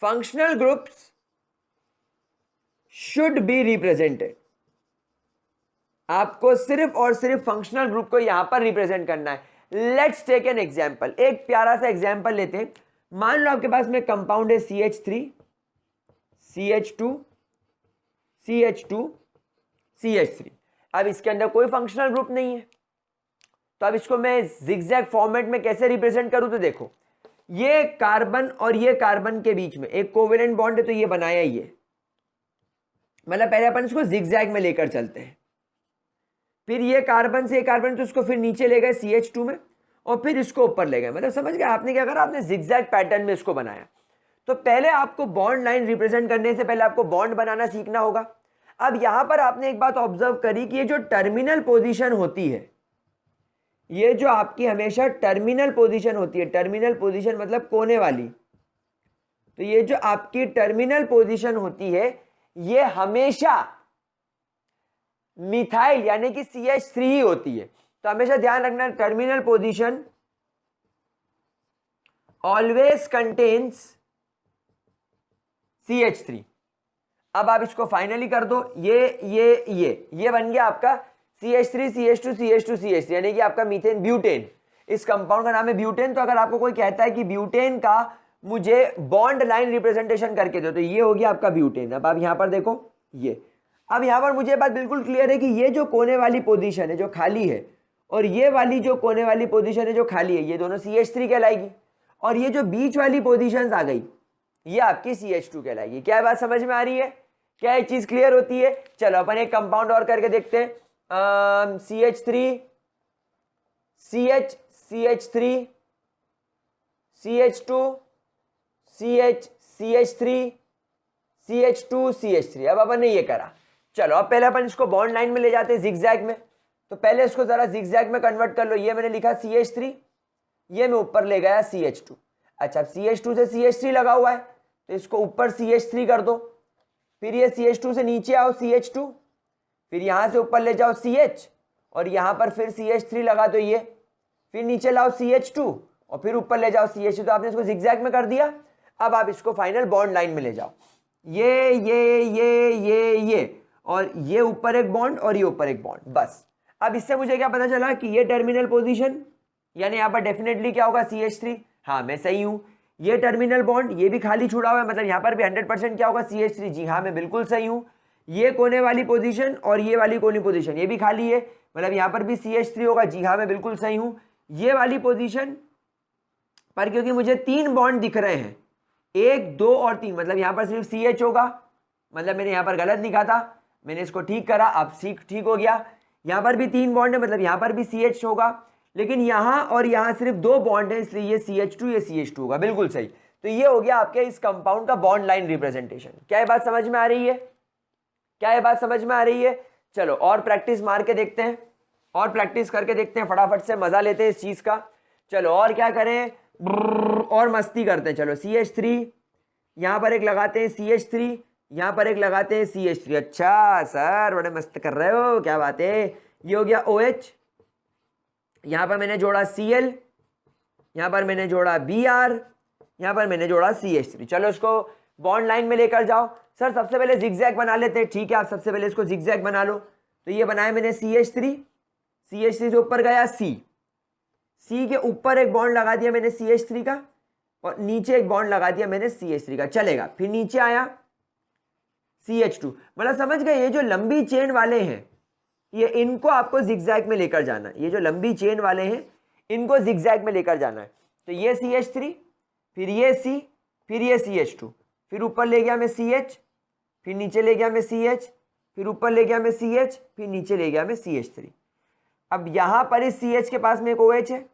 functional groups should be represented. आपको सिर्फ और सिर्फ फंक्शनल ग्रुप को यहां पर रिप्रेजेंट करना है। लेट्स टेक एन एग्जाम्पल, एक प्यारा सा एग्जाम्पल लेते हैं। मान लो आपके पास में कंपाउंड है CH3, CH2, CH2, CH3। अब इसके अंदर कोई फंक्शनल ग्रुप नहीं है, तो अब इसको मैं जिगजैग फॉर्मेट में कैसे रिप्रेजेंट करूं? तो देखो, ये कार्बन और ये कार्बन के बीच में एक कोवेलेंट बॉन्ड है, तो ये बनाया ये, मतलब पहले अपन इसको जिगजैग में लेकर चलते हैं। फिर ये कार्बन से कार्बन, तो इसको फिर नीचे ले गए CH2 में, और फिर इसको ऊपर ले गए। मतलब समझ गए आपने क्या करा? आपने जिगजैग पैटर्न में इसको बनाया। तो पहले आपको बॉन्ड लाइन रिप्रेजेंट करने से पहले आपको बॉन्ड बनाना सीखना होगा। अब यहां पर आपने एक बात ऑब्जर्व करी कि ये जो टर्मिनल पोजीशन होती है, ये जो आपकी हमेशा टर्मिनल पोजीशन होती है, टर्मिनल पोजीशन मतलब कोने वाली, तो ये जो आपकी टर्मिनल पोजीशन होती है ये हमेशा मिथाइल यानी कि CH3 ही होती है। तो हमेशा ध्यान रखना, terminal position always contains CH3। अब आप इसको फाइनली कर दो, ये बन गया आपका CH3 CH2 CH2 CH3 यानी कि आपका मीथेन ब्यूटेन। इस कंपाउंड का नाम है ब्यूटेन। तो अगर आपको कोई कहता है कि ब्यूटेन का मुझे बॉन्ड लाइन रिप्रेजेंटेशन करके दो, तो ये हो गया आपका ब्यूटेन। अब आप यहां पर देखो ये, अब यहां पर मुझे बात बिल्कुल क्लियर है कि ये जो कोने वाली पोजीशन है जो खाली है और ये वाली जो कोने वाली पोजीशन है जो खाली है, ये दोनों CH3 कहलाएगी, और ये जो बीच वाली पोजीशंस आ गई ये आपकी CH2 कहलाएगी। क्या बात समझ में आ रही है? क्या ये चीज क्लियर होती है? चलो अपन एक कंपाउंड और करके देखते हैं। CH3 CH CH3 CH2 CH CH3 CH2 CH3। अब अपन ने ये करा, चलो अब पहले अपन इसको बॉन्ड लाइन में ले जाते हैं जिगजैग में। तो पहले इसको जरा जिगजैग में कन्वर्ट कर लो। ये मैंने लिखा CH3, ये मैं ऊपर ले गया CH2। अच्छा, अब CH2 से CH3 लगा हुआ है तो इसको ऊपर CH3 कर दो, फिर ये CH2 से नीचे आओ CH2, फिर यहां से ऊपर ले जाओ CH, और यहां पर फिर CH3 लगा दो ये, फिर नीचे लाओ CH2 और फिर ऊपर ले जाओ CH2। तो आपने इसको जिगजैग में कर दिया। अब आप इसको फाइनल बॉन्ड लाइन में ले जाओ, ये और ये ऊपर एक बॉन्ड और ये ऊपर एक बॉन्ड, बस। अब इससे मुझे क्या पता चला कि ये टर्मिनल पोजीशन यानी यहां पर डेफिनेटली क्या होगा CH3। हाँ मैं सही हूं। ये टर्मिनल बॉन्ड ये भी खाली छुड़ा हुआ है, मतलब यहां पर भी 100% क्या होगा CH3। जी हाँ मैं बिल्कुल सही हूं। ये कोने वाली पोजीशन और ये वाली कोने पोजीशन ये भी खाली है, मतलब यहां पर भी CH3 होगा। जी हाँ मैं बिल्कुल सही हूं। ये वाली पोजीशन पर क्योंकि मुझे 3 बॉन्ड दिख रहे हैं, 1 2 और 3, मतलब यहां पर सिर्फ CH होगा, मतलब मैंने यहां पर गलत लिखा था, मैंने इसको ठीक करा, अब ठीक हो गया। यहां पर भी 3 बॉन्ड है, मतलब यहां पर भी CH होगा, लेकिन यहां और यहां सिर्फ 2 बॉन्ड है, इसलिए ये CH2 ये CH2 होगा। बिल्कुल सही। तो ये हो गया आपके इस कंपाउंड का बॉन्ड लाइन रिप्रेजेंटेशन। क्या ये बात समझ में आ रही है? क्या ये बात समझ में आ रही है? चलो और प्रैक्टिस मार के देखते हैं, और प्रैक्टिस करके देखते हैं, फटाफट से मजा लेते हैं इस चीज का। चलो और क्या करें, और मस्ती करते हैं। चलो CH3 यहां पर एक लगाते हैं, CH3 यहां पर एक लगाते हैं, CH3। अच्छा सर बड़े मस्त कर रहे हो, क्या बात है। ये हो गया OH, यहां पर मैंने जोड़ा Cl, यहां पर मैंने जोड़ा Br, यहां पर मैंने जोड़ा CH3। चलो इसको बॉन्ड लाइन में लेकर जाओ। सर सबसे पहले जिगजैग बना लेते हैं। ठीक है, आप सबसे पहले इसको जिगजैग बना लो। तो ये बनाया मैंने CH3 से ऊपर गया C के ऊपर एक बॉन्ड लगा दिया मैंने CH3 का, और नीचे एक बॉन्ड लगा दिया मैंने CH3 का, चलेगा। फिर नीचे आया CH2, मतलब समझ गए। ये जो लंबी चेन वाले हैं ये इनको आपको जिगजैग में लेकर जाना है। ये जो लंबी चेन वाले हैं इनको जिगजैग में लेकर जाना है। तो ये CH3, फिर ये C, फिर ये CH2, फिर ऊपर ले गया मैं CH, फिर नीचे ले गया मैं CH, फिर ऊपर ले गया मैं CH, फिर नीचे ले गया मैं CH3। अब यहां पर इस CH के पास में एक OH है,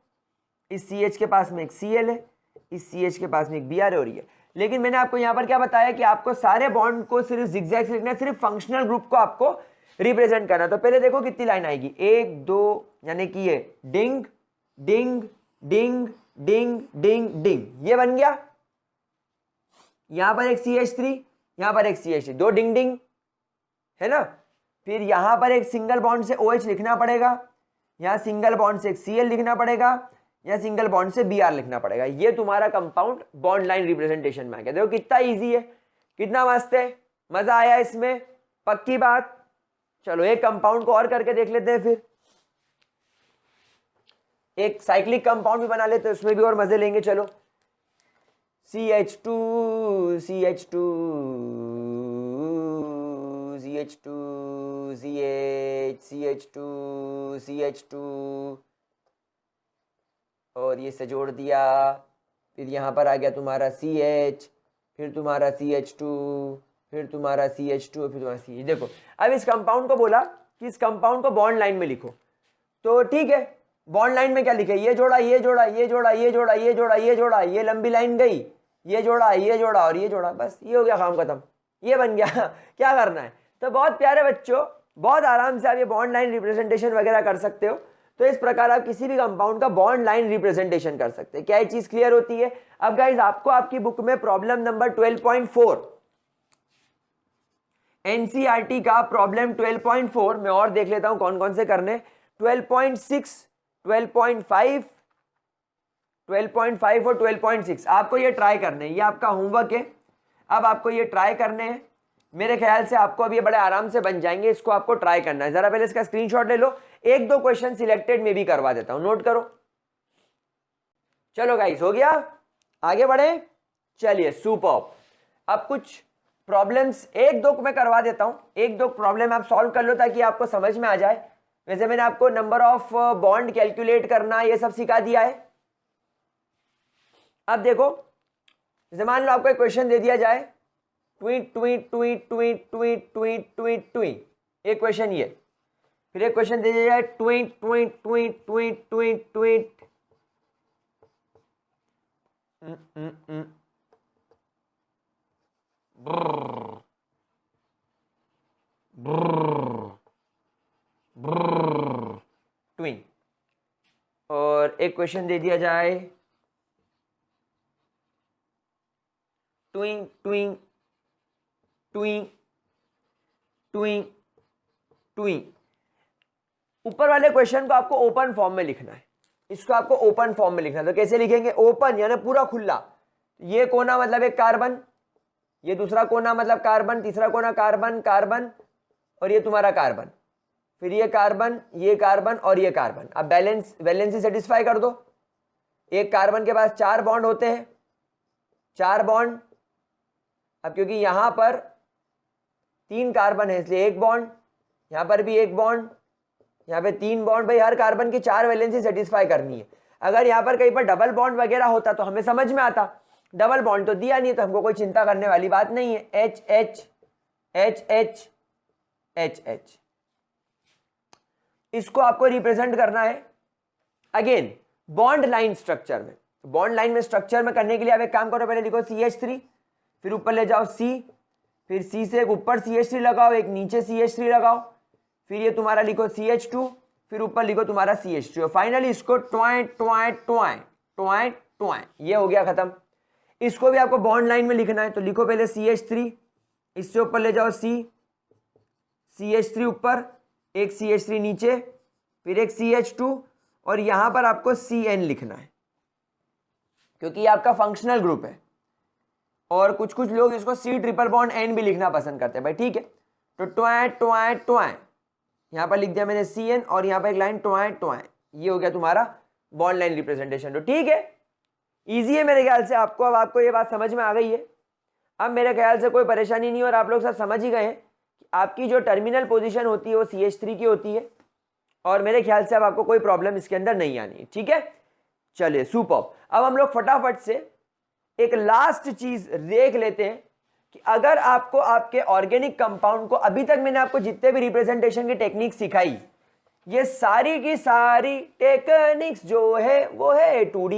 इस CH के पास में एक Cl है, इस CH के पास में एक Br हो रही है। लेकिन मैंने आपको यहां पर क्या बताया कि आपको सारे बॉन्ड को सिर्फ जिगजैग से लिखना है, सिर्फ फंक्शनल ग्रुप को आपको रिप्रेजेंट करना। तो पहले देखो कितनी लाइन आएगी, 1 2, यानी कि ये डिंग डिंग डिंग डिंग डिंग डिंग, ये बन गया। यहां पर एक CH3, यहां पर एक CH3, 2 डिंग डिंग है ना। फिर यहां पर एक सिंगल बॉन्ड से OH लिखना पड़ेगा, यहां सिंगल बॉन्ड से एक Cl लिखना पड़ेगा, या सिंगल बॉन्ड से Br लिखना पड़ेगा। ये तुम्हारा कंपाउंड बॉन्ड लाइन रिप्रेजेंटेशन में आ गया। देखो कितना इजी है, कितना मस्त है, मजा आया इसमें, पक्की बात। चलो एक कंपाउंड को और करके देख लेते हैं, फिर एक साइक्लिक कंपाउंड भी बना लेते हैं, उसमें भी और मजे लेंगे। चलो CH2 CH2 CH2 CH CH2 CH2, और ये से जोड़ दिया। फिर यहाँ पर आ गया तुम्हारा CH, फिर तुम्हारा CH2, फिर तुम्हारा CH2, फिर तुम्हारा CH। देखो अब इस कंपाउंड को बोला कि इस कंपाउंड को बॉन्ड लाइन में लिखो, तो ठीक है। बॉन्ड लाइन में क्या लिखे, ये जोड़ा ये जोड़ा ये जोड़ा ये जोड़ा ये जोड़ा ये जोड़ा, ये लंबी लाइन गई, ये जोड़ा और ये जोड़ा, बस ये हो गया, काम खत्म, ये बन गया। क्या करना है। तो बहुत प्यारे बच्चों, बहुत आराम से आप ये बॉन्ड लाइन रिप्रेजेंटेशन वगैरह कर सकते हो। तो इस प्रकार आप किसी भी कंपाउंड का बॉन्ड लाइन रिप्रेजेंटेशन कर सकते हैं। क्या ये चीज क्लियर होती है? अब गाइज आपको आपकी बुक में प्रॉब्लम नंबर 12.4 एनसीईआरटी का प्रॉब्लम 12.4 में और देख लेता हूं कौन कौन से करने। 12.6, 12.5, 12.5 और 12.6 आपको ये ट्राई करने हैं, ये आपका होमवर्क है। अब आपको ये ट्राई करने हैं, मेरे ख्याल से आपको अब ये बड़े आराम से बन जाएंगे। इसको आपको ट्राई करना है। जरा पहले इसका स्क्रीनशॉट ले लो, एक दो क्वेश्चन सिलेक्टेड में भी करवा देता हूं, नोट करो। चलो गाइस, हो गया, आगे बढ़े। चलिए सुपर। अब कुछ प्रॉब्लम्स एक दो मैं करवा देता हूं, एक दो प्रॉब्लम आप सॉल्व कर लो ताकि आपको समझ में आ जाए। वैसे मैंने आपको नंबर ऑफ बॉन्ड कैलकुलेट करना ये सब सिखा दिया है। अब देखो, जैसे मान लो आपको एक क्वेश्चन दे दिया जाए, tweet tweet tweet tweet tweet tweet tweet tweet, एक क्वेश्चन ये, फिर एक क्वेश्चन दे दिया जाए tweet tweet tweet tweet tweet tweet, tweet, और एक क्वेश्चन दे दिया जाए ट्विंग ट्विंग ट्विंग ट्विंग ट्विंग। ऊपर वाले क्वेश्चन को आपको ओपन फॉर्म में लिखना है, इसको आपको ओपन फॉर्म में लिखना है। तो कैसे लिखेंगे? ओपन यानी पूरा खुला, ये कोना मतलब एक कार्बन, ये दूसरा कोना मतलब कार्बन, तीसरा कोना कार्बन कार्बन, और ये तुम्हारा कार्बन, फिर ये कार्बन, ये कार्बन और ये कार्बन। अब बैलेंस वैलेंसी सेटिस्फाई कर दो। एक कार्बन के पास 4 बॉन्ड होते हैं, 4 बॉन्ड। अब क्योंकि यहां पर 3 कार्बन है इसलिए 1 बॉन्ड, यहां पर भी 1 बॉन्ड, यहां पे 3 बॉन्ड। भाई हर कार्बन की 4 वैलेंसी सेटिस्फाई करनी है। अगर यहां पर कहीं पर डबल बॉन्ड वगैरह होता तो हमें समझ में आता, डबल बॉन्ड तो दिया नहीं तो हमको कोई चिंता करने वाली बात नहीं है। H H H H H H, इसको आपको रिप्रेजेंट करना है अगेन बॉन्ड लाइन स्ट्रक्चर में। बॉन्ड लाइन में स्ट्रक्चर में करने के लिए आप एक काम करो, पहले लिखो CH3, फिर ऊपर ले जाओ C, फिर C से एक ऊपर CH3 लगाओ, एक नीचे CH3 लगाओ, फिर ये तुम्हारा लिखो CH2, फिर ऊपर लिखो तुम्हारा CH3, और फाइनली इसको ट्वाई ट्वाई ट्वाई ट्वाई ट्वाई, ये हो गया खत्म। इसको भी आपको बॉन्ड लाइन में लिखना है, तो लिखो पहले CH3, इससे ऊपर ले जाओ C, CH3 ऊपर, एक CH3 नीचे, फिर एक CH2, और यहां पर आपको CN लिखना है क्योंकि ये आपका फंक्शनल ग्रुप है। और कुछ कुछ लोग इसको C ट्रिपल बॉन्ड N भी लिखना पसंद करते हैं भाई, ठीक है। तो ट्वाई ट्वाई ट्वाई, यहां पर लिख दिया मैंने CN, और यहां पर एक लाइन ट्वाई ट्वाई, ये हो गया तुम्हारा बॉन्ड लाइन रिप्रेजेंटेशन। तो ठीक है, इजी है मेरे ख्याल से। आपको अब आपको ये बात समझ में आ गई है। अब मेरे ख्याल से कोई परेशानी नहीं, और आप लोग सब समझ ही गए हैं कि आपकी जो टर्मिनल पोजीशन होती है वो CH3 की होती है, और मेरे ख्याल से अब आपको कोई प्रॉब्लम इसके अंदर नहीं आनी है, ठीक है। चलिए सुपर। अब हम लोग फटाफट से एक लास्ट चीज देख लेते हैं कि अगर आपको आपके ऑर्गेनिक कंपाउंड को, अभी तक मैंने आपको जितने भी रिप्रेजेंटेशन की टेक्निक सिखाई, ये सारी की सारी टेक्निक्स जो है वो है 2D,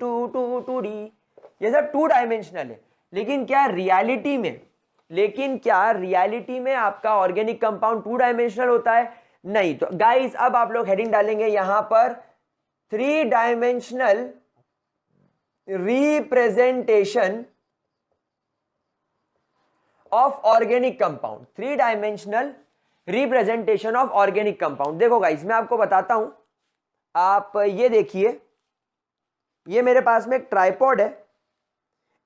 2D, ये सब 2 डायमेंशनल है। लेकिन क्या रियलिटी में आपका ऑर्गेनिक कंपाउंड 2 डायमेंशनल होता है? नहीं। तो गाइस अब आप लोग हेडिंग डालेंगे यहां पर 3 dimensional representation of organic compound, 3 dimensional representation of organic compound. देखो गाइस मैं आपको बताता हूं, आप ये देखिए, ये मेरे पास में एक ट्राइपॉड है।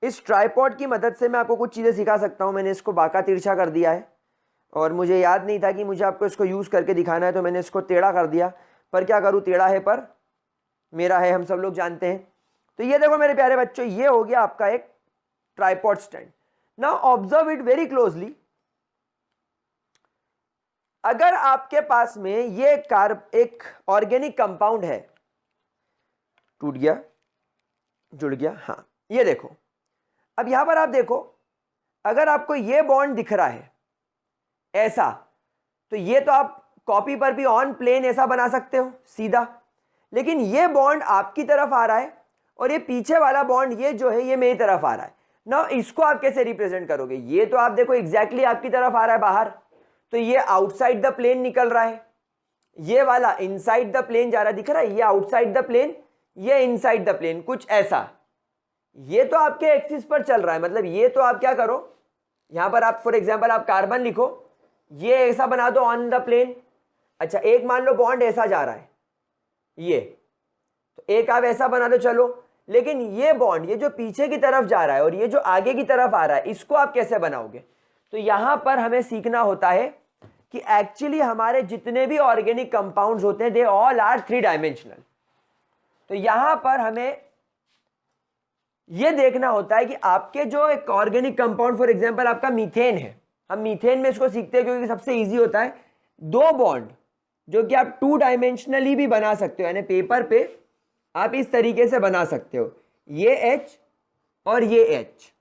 इस ट्राइपॉड की मदद से मैं आपको कुछ चीजें सिखा सकता हूं। मैंने इसको बांका तिरछा कर दिया है, और मुझे याद नहीं था कि मुझे आपको इसको यूज करके दिखाना है, तो मैंने इसको टेढ़ा कर दिया। पर क्या करूं, टेढ़ा है पर मेरा है, हम सब लोग जानते हैं। तो ये देखो मेरे प्यारे बच्चों, ये हो गया आपका एक tripod stand. Now observe it very closely. अगर आपके पास में ये एक ऑर्गेनिक कंपाउंड है, टूट गया, जुड़ गया, हाँ ये देखो। अब यहां पर आप देखो, अगर आपको ये बॉन्ड दिख रहा है ऐसा, तो ये तो आप कॉपी पर भी ऑन प्लेन ऐसा बना सकते हो सीधा। लेकिन ये बॉन्ड आपकी तरफ आ रहा है, और ये पीछे वाला बॉन्ड ये जो है ये मेरी तरफ आ रहा है। ना इसको आप कैसे रिप्रेजेंट करोगे? ये तो आप देखो एग्जैक्टली आपकी तरफ आ रहा है बाहर, तो ये आउटसाइड द प्लेन निकल रहा है। ये वाला इनसाइड द प्लेन जा रहा दिख रहा है, ये आउटसाइड द प्लेन, ये इनसाइड द प्लेन, कुछ ऐसा। ये तो आपके एक्सिस पर चल रहा है, मतलब ये तो आप क्या करो, यहां पर आप फॉर एग्जांपल आप कार्बन लिखो, ये ऐसा बना दो ऑन द प्लेन। अच्छा एक मान लो बॉन्ड ऐसा जा रहा है, ये तो एक आप ऐसा बना दो चलो, लेकिन ये बॉन्ड ये जो पीछे की तरफ जा रहा है और ये जो आगे की तरफ आ रहा है, इसको आप कैसे बनाओगे? तो यहां पर हमें सीखना होता है कि एक्चुअली हमारे जितने भी ऑर्गेनिक कंपाउंड्स होते हैं दे ऑल आर 3 डायमेंशनल। तो यहां पर हमें यह देखना होता है कि आपके जो एक ऑर्गेनिक कंपाउंड फॉर एग्जांपल आपका मीथेन है, हम मीथेन में इसको सीखते हैं क्योंकि सबसे इजी होता है, 2 बॉन्ड जो कि आप 2 डायमेंशनली भी बना सकते हो, यानी पेपर पे आप इस तरीके से बना सकते हो, ये H और ये H,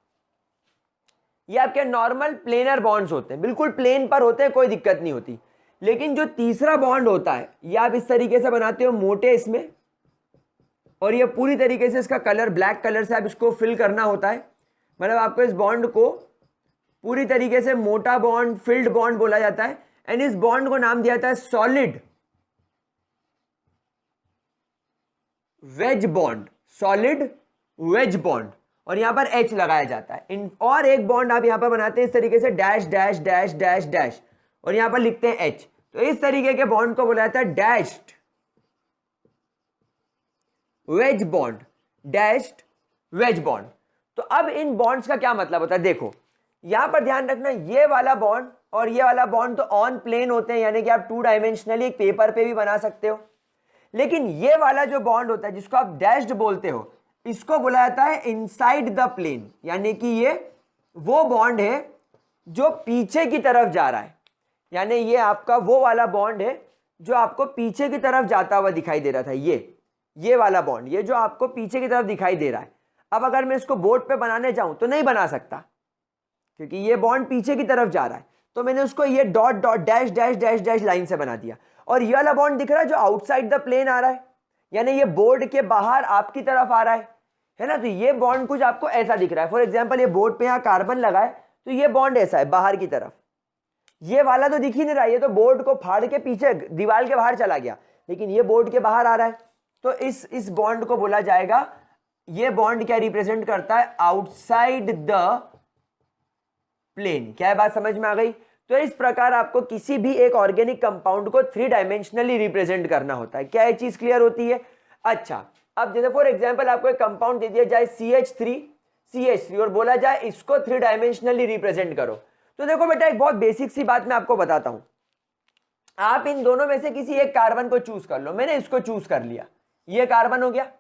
ये आपके नॉर्मल प्लेनर बॉन्ड्स होते हैं, बिल्कुल प्लेन पर होते हैं, कोई दिक्कत नहीं होती। लेकिन जो तीसरा बॉन्ड होता है ये आप इस तरीके से बनाते हो मोटे इसमें, और ये पूरी तरीके से इसका कलर ब्लैक कलर से आप इसको फिल करना होता है, मतलब आपको इस बॉन्ड को पूरी तरीके से मोटा बॉन्ड फिल्ड बॉन्ड बोला जाता है। एंड इस बॉन्ड को नाम दिया जाता है solid wedge bond, solid wedge bond, और यहां पर H लगाया जाता है। और एक बॉन्ड आप यहां पर बनाते हैं इस तरीके से dash dash dash dash dash, और यहां पर लिखते हैं H, तो इस तरीके के बॉन्ड को बोला जाता है dashed wedge bond, dashed wedge bond. तो अब इन बॉन्ड्स का क्या मतलब होता है, देखो यहां पर ध्यान रखना, ये वाला बॉन्ड और ये वाला बॉन्ड तो ऑन प्लेन होते हैं, यानी कि आप 2 डायमेंशनली एक पेपर पे भी बना सकते हो। लेकिन ये वाला जो बॉन्ड होता है जिसको आप डैश्ड बोलते हो, इसको बोला जाता है इनसाइड द प्लेन, यानी कि ये वो बॉन्ड है जो पीछे की तरफ जा रहा है, यानी ये आपका वो वाला बॉन्ड है जो आपको पीछे की तरफ जाता हुआ दिखाई दे रहा था, ये वाला बॉन्ड, ये जो आपको पीछे की तरफ दिखाई दे रहा है। अब अगर मैं इसको बोर्ड पे बनाने जाऊं तो नहीं बना सकता, क्योंकि ये बॉन्ड पीछे की तरफ जा रहा है, तो मैंने उसको ये dot dot dash dash dash dash line से बना दिया। और ये वाला बॉन्ड दिख रहा है जो आउटसाइड द प्लेन आ रहा है, यानी ये बोर्ड के बाहर आपकी तरफ आ रहा है ना, तो ये बॉन्ड कुछ आपको ऐसा दिख रहा है। फॉर एग्जांपल ये बोर्ड पे यहाँ कार्बन लगा है, तो ये बॉन्ड ऐसा है बाहर की तरफ, ये वाला तो दिख ही नहीं रहा, ये तो बोर्ड को फाड़ के पीछे दीवार के बाहर चला गया, लेकिन ये बोर्ड के बाहर आ रहा है। तो इस बॉन्ड को बोला जाएगा, ये बॉन्ड क्या रिप्रेजेंट करता है, आउटसाइड द प्लेन। क्या है बात समझ में आ गई? तो इस प्रकार आपको किसी भी एक ऑर्गेनिक कंपाउंड को 3 डायमेंशनली रिप्रेजेंट करना होता है। क्या ये चीज क्लियर होती है? अच्छा, अब जैसे फॉर एग्जांपल आपको एक कंपाउंड दे दिया जाए CH3 और बोला जाए इसको 3 डायमेंशनली रिप्रेजेंट करो, तो देखो बेटा एक बहुत बेसिक सी बात मैं आपको बताता हूं, आप इन दोनों में से किसी एक कार्बन को चूज कर लो। मैंने इसको चूज कर लिया, ये कार्बन हो गया।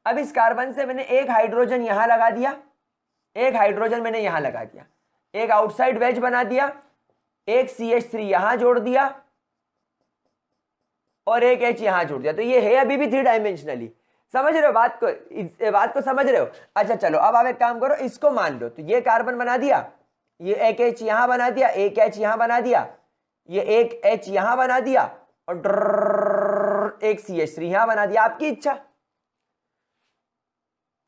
अब इस कार्बन से मैंने एक हाइड्रोजन यहां लगा दिया, एक हाइड्रोजन मैंने यहां लगा दिया, एक आउटसाइड वेज बना दिया, एक CH3 यहां जोड़ दिया और एक H यहां जोड़ दिया, तो ये है अभी भी 3 डायमेंशनली। समझ रहे हो बात को? इस बात को समझ रहे हो? अच्छा चलो, अब आप एक काम करो, इसको मान लो, तो ये कार्बन बना दिया, ये एक H यहां बना दिया, एक H यहां बना दिया, ये एक H यहां बना दिया, और एक CH3 यहां बना दिया। आपकी इच्छा,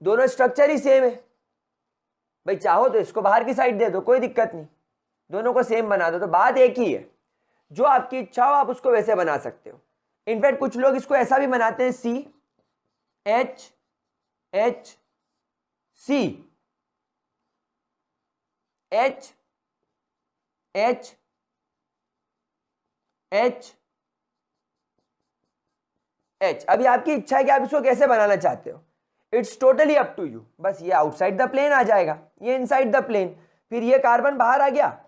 दोनों स्ट्रक्चर ही सेम है भाई, चाहो तो इसको बाहर की साइड दे दो, कोई दिक्कत नहीं, दोनों को सेम बना दो, तो बात एक ही है। जो आपकी इच्छा हो आप उसको वैसे बना सकते हो। इनफैक्ट कुछ लोग इसको ऐसा भी बनाते हैं, CHHC, HHH। अभी आपकी इच्छा है कि आप इसको कैसे बनाना चाहते हो, it's totally up to you. बस ये आउटसाइड द प्लेन आ जाएगा, ये इनसाइड द प्लेन, फिर ये कार्बन बाहर आ गया,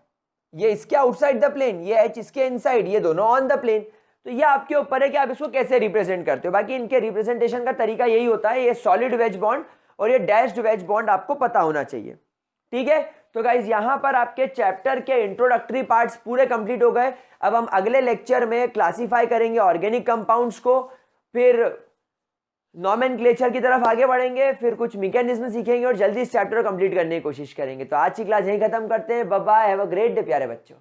ये इसके आउटसाइड द प्लेन, ये H इसके इनसाइड, ये दोनों ऑन द प्लेन। तो ये आपके ऊपर है कि आप इसको कैसे रिप्रेजेंट करते हो। बाकी इनके रिप्रेजेंटेशन का तरीका यही होता है, ये सॉलिड वेज बॉन्ड और ये डैश्ड वेज बॉन्ड आपको पता होना चाहिए। ठीक है, तो गाइज यहां पर आपके चैप्टर के इंट्रोडक्टरी पार्ट्स पूरे कंप्लीट हो गए। अब हम अगले लेक्चर में क्लासीफाई करेंगे ऑर्गेनिक कंपाउंड्स को, फिर नॉमेनक्लेचर की तरफ आगे बढ़ेंगे, फिर कुछ मैकेनिज्म सीखेंगे और जल्दी इस चैप्टर को कंप्लीट करने की कोशिश करेंगे। तो आज की क्लास यहीं खत्म करते हैं। Bye bye, have a great day प्यारे बच्चों।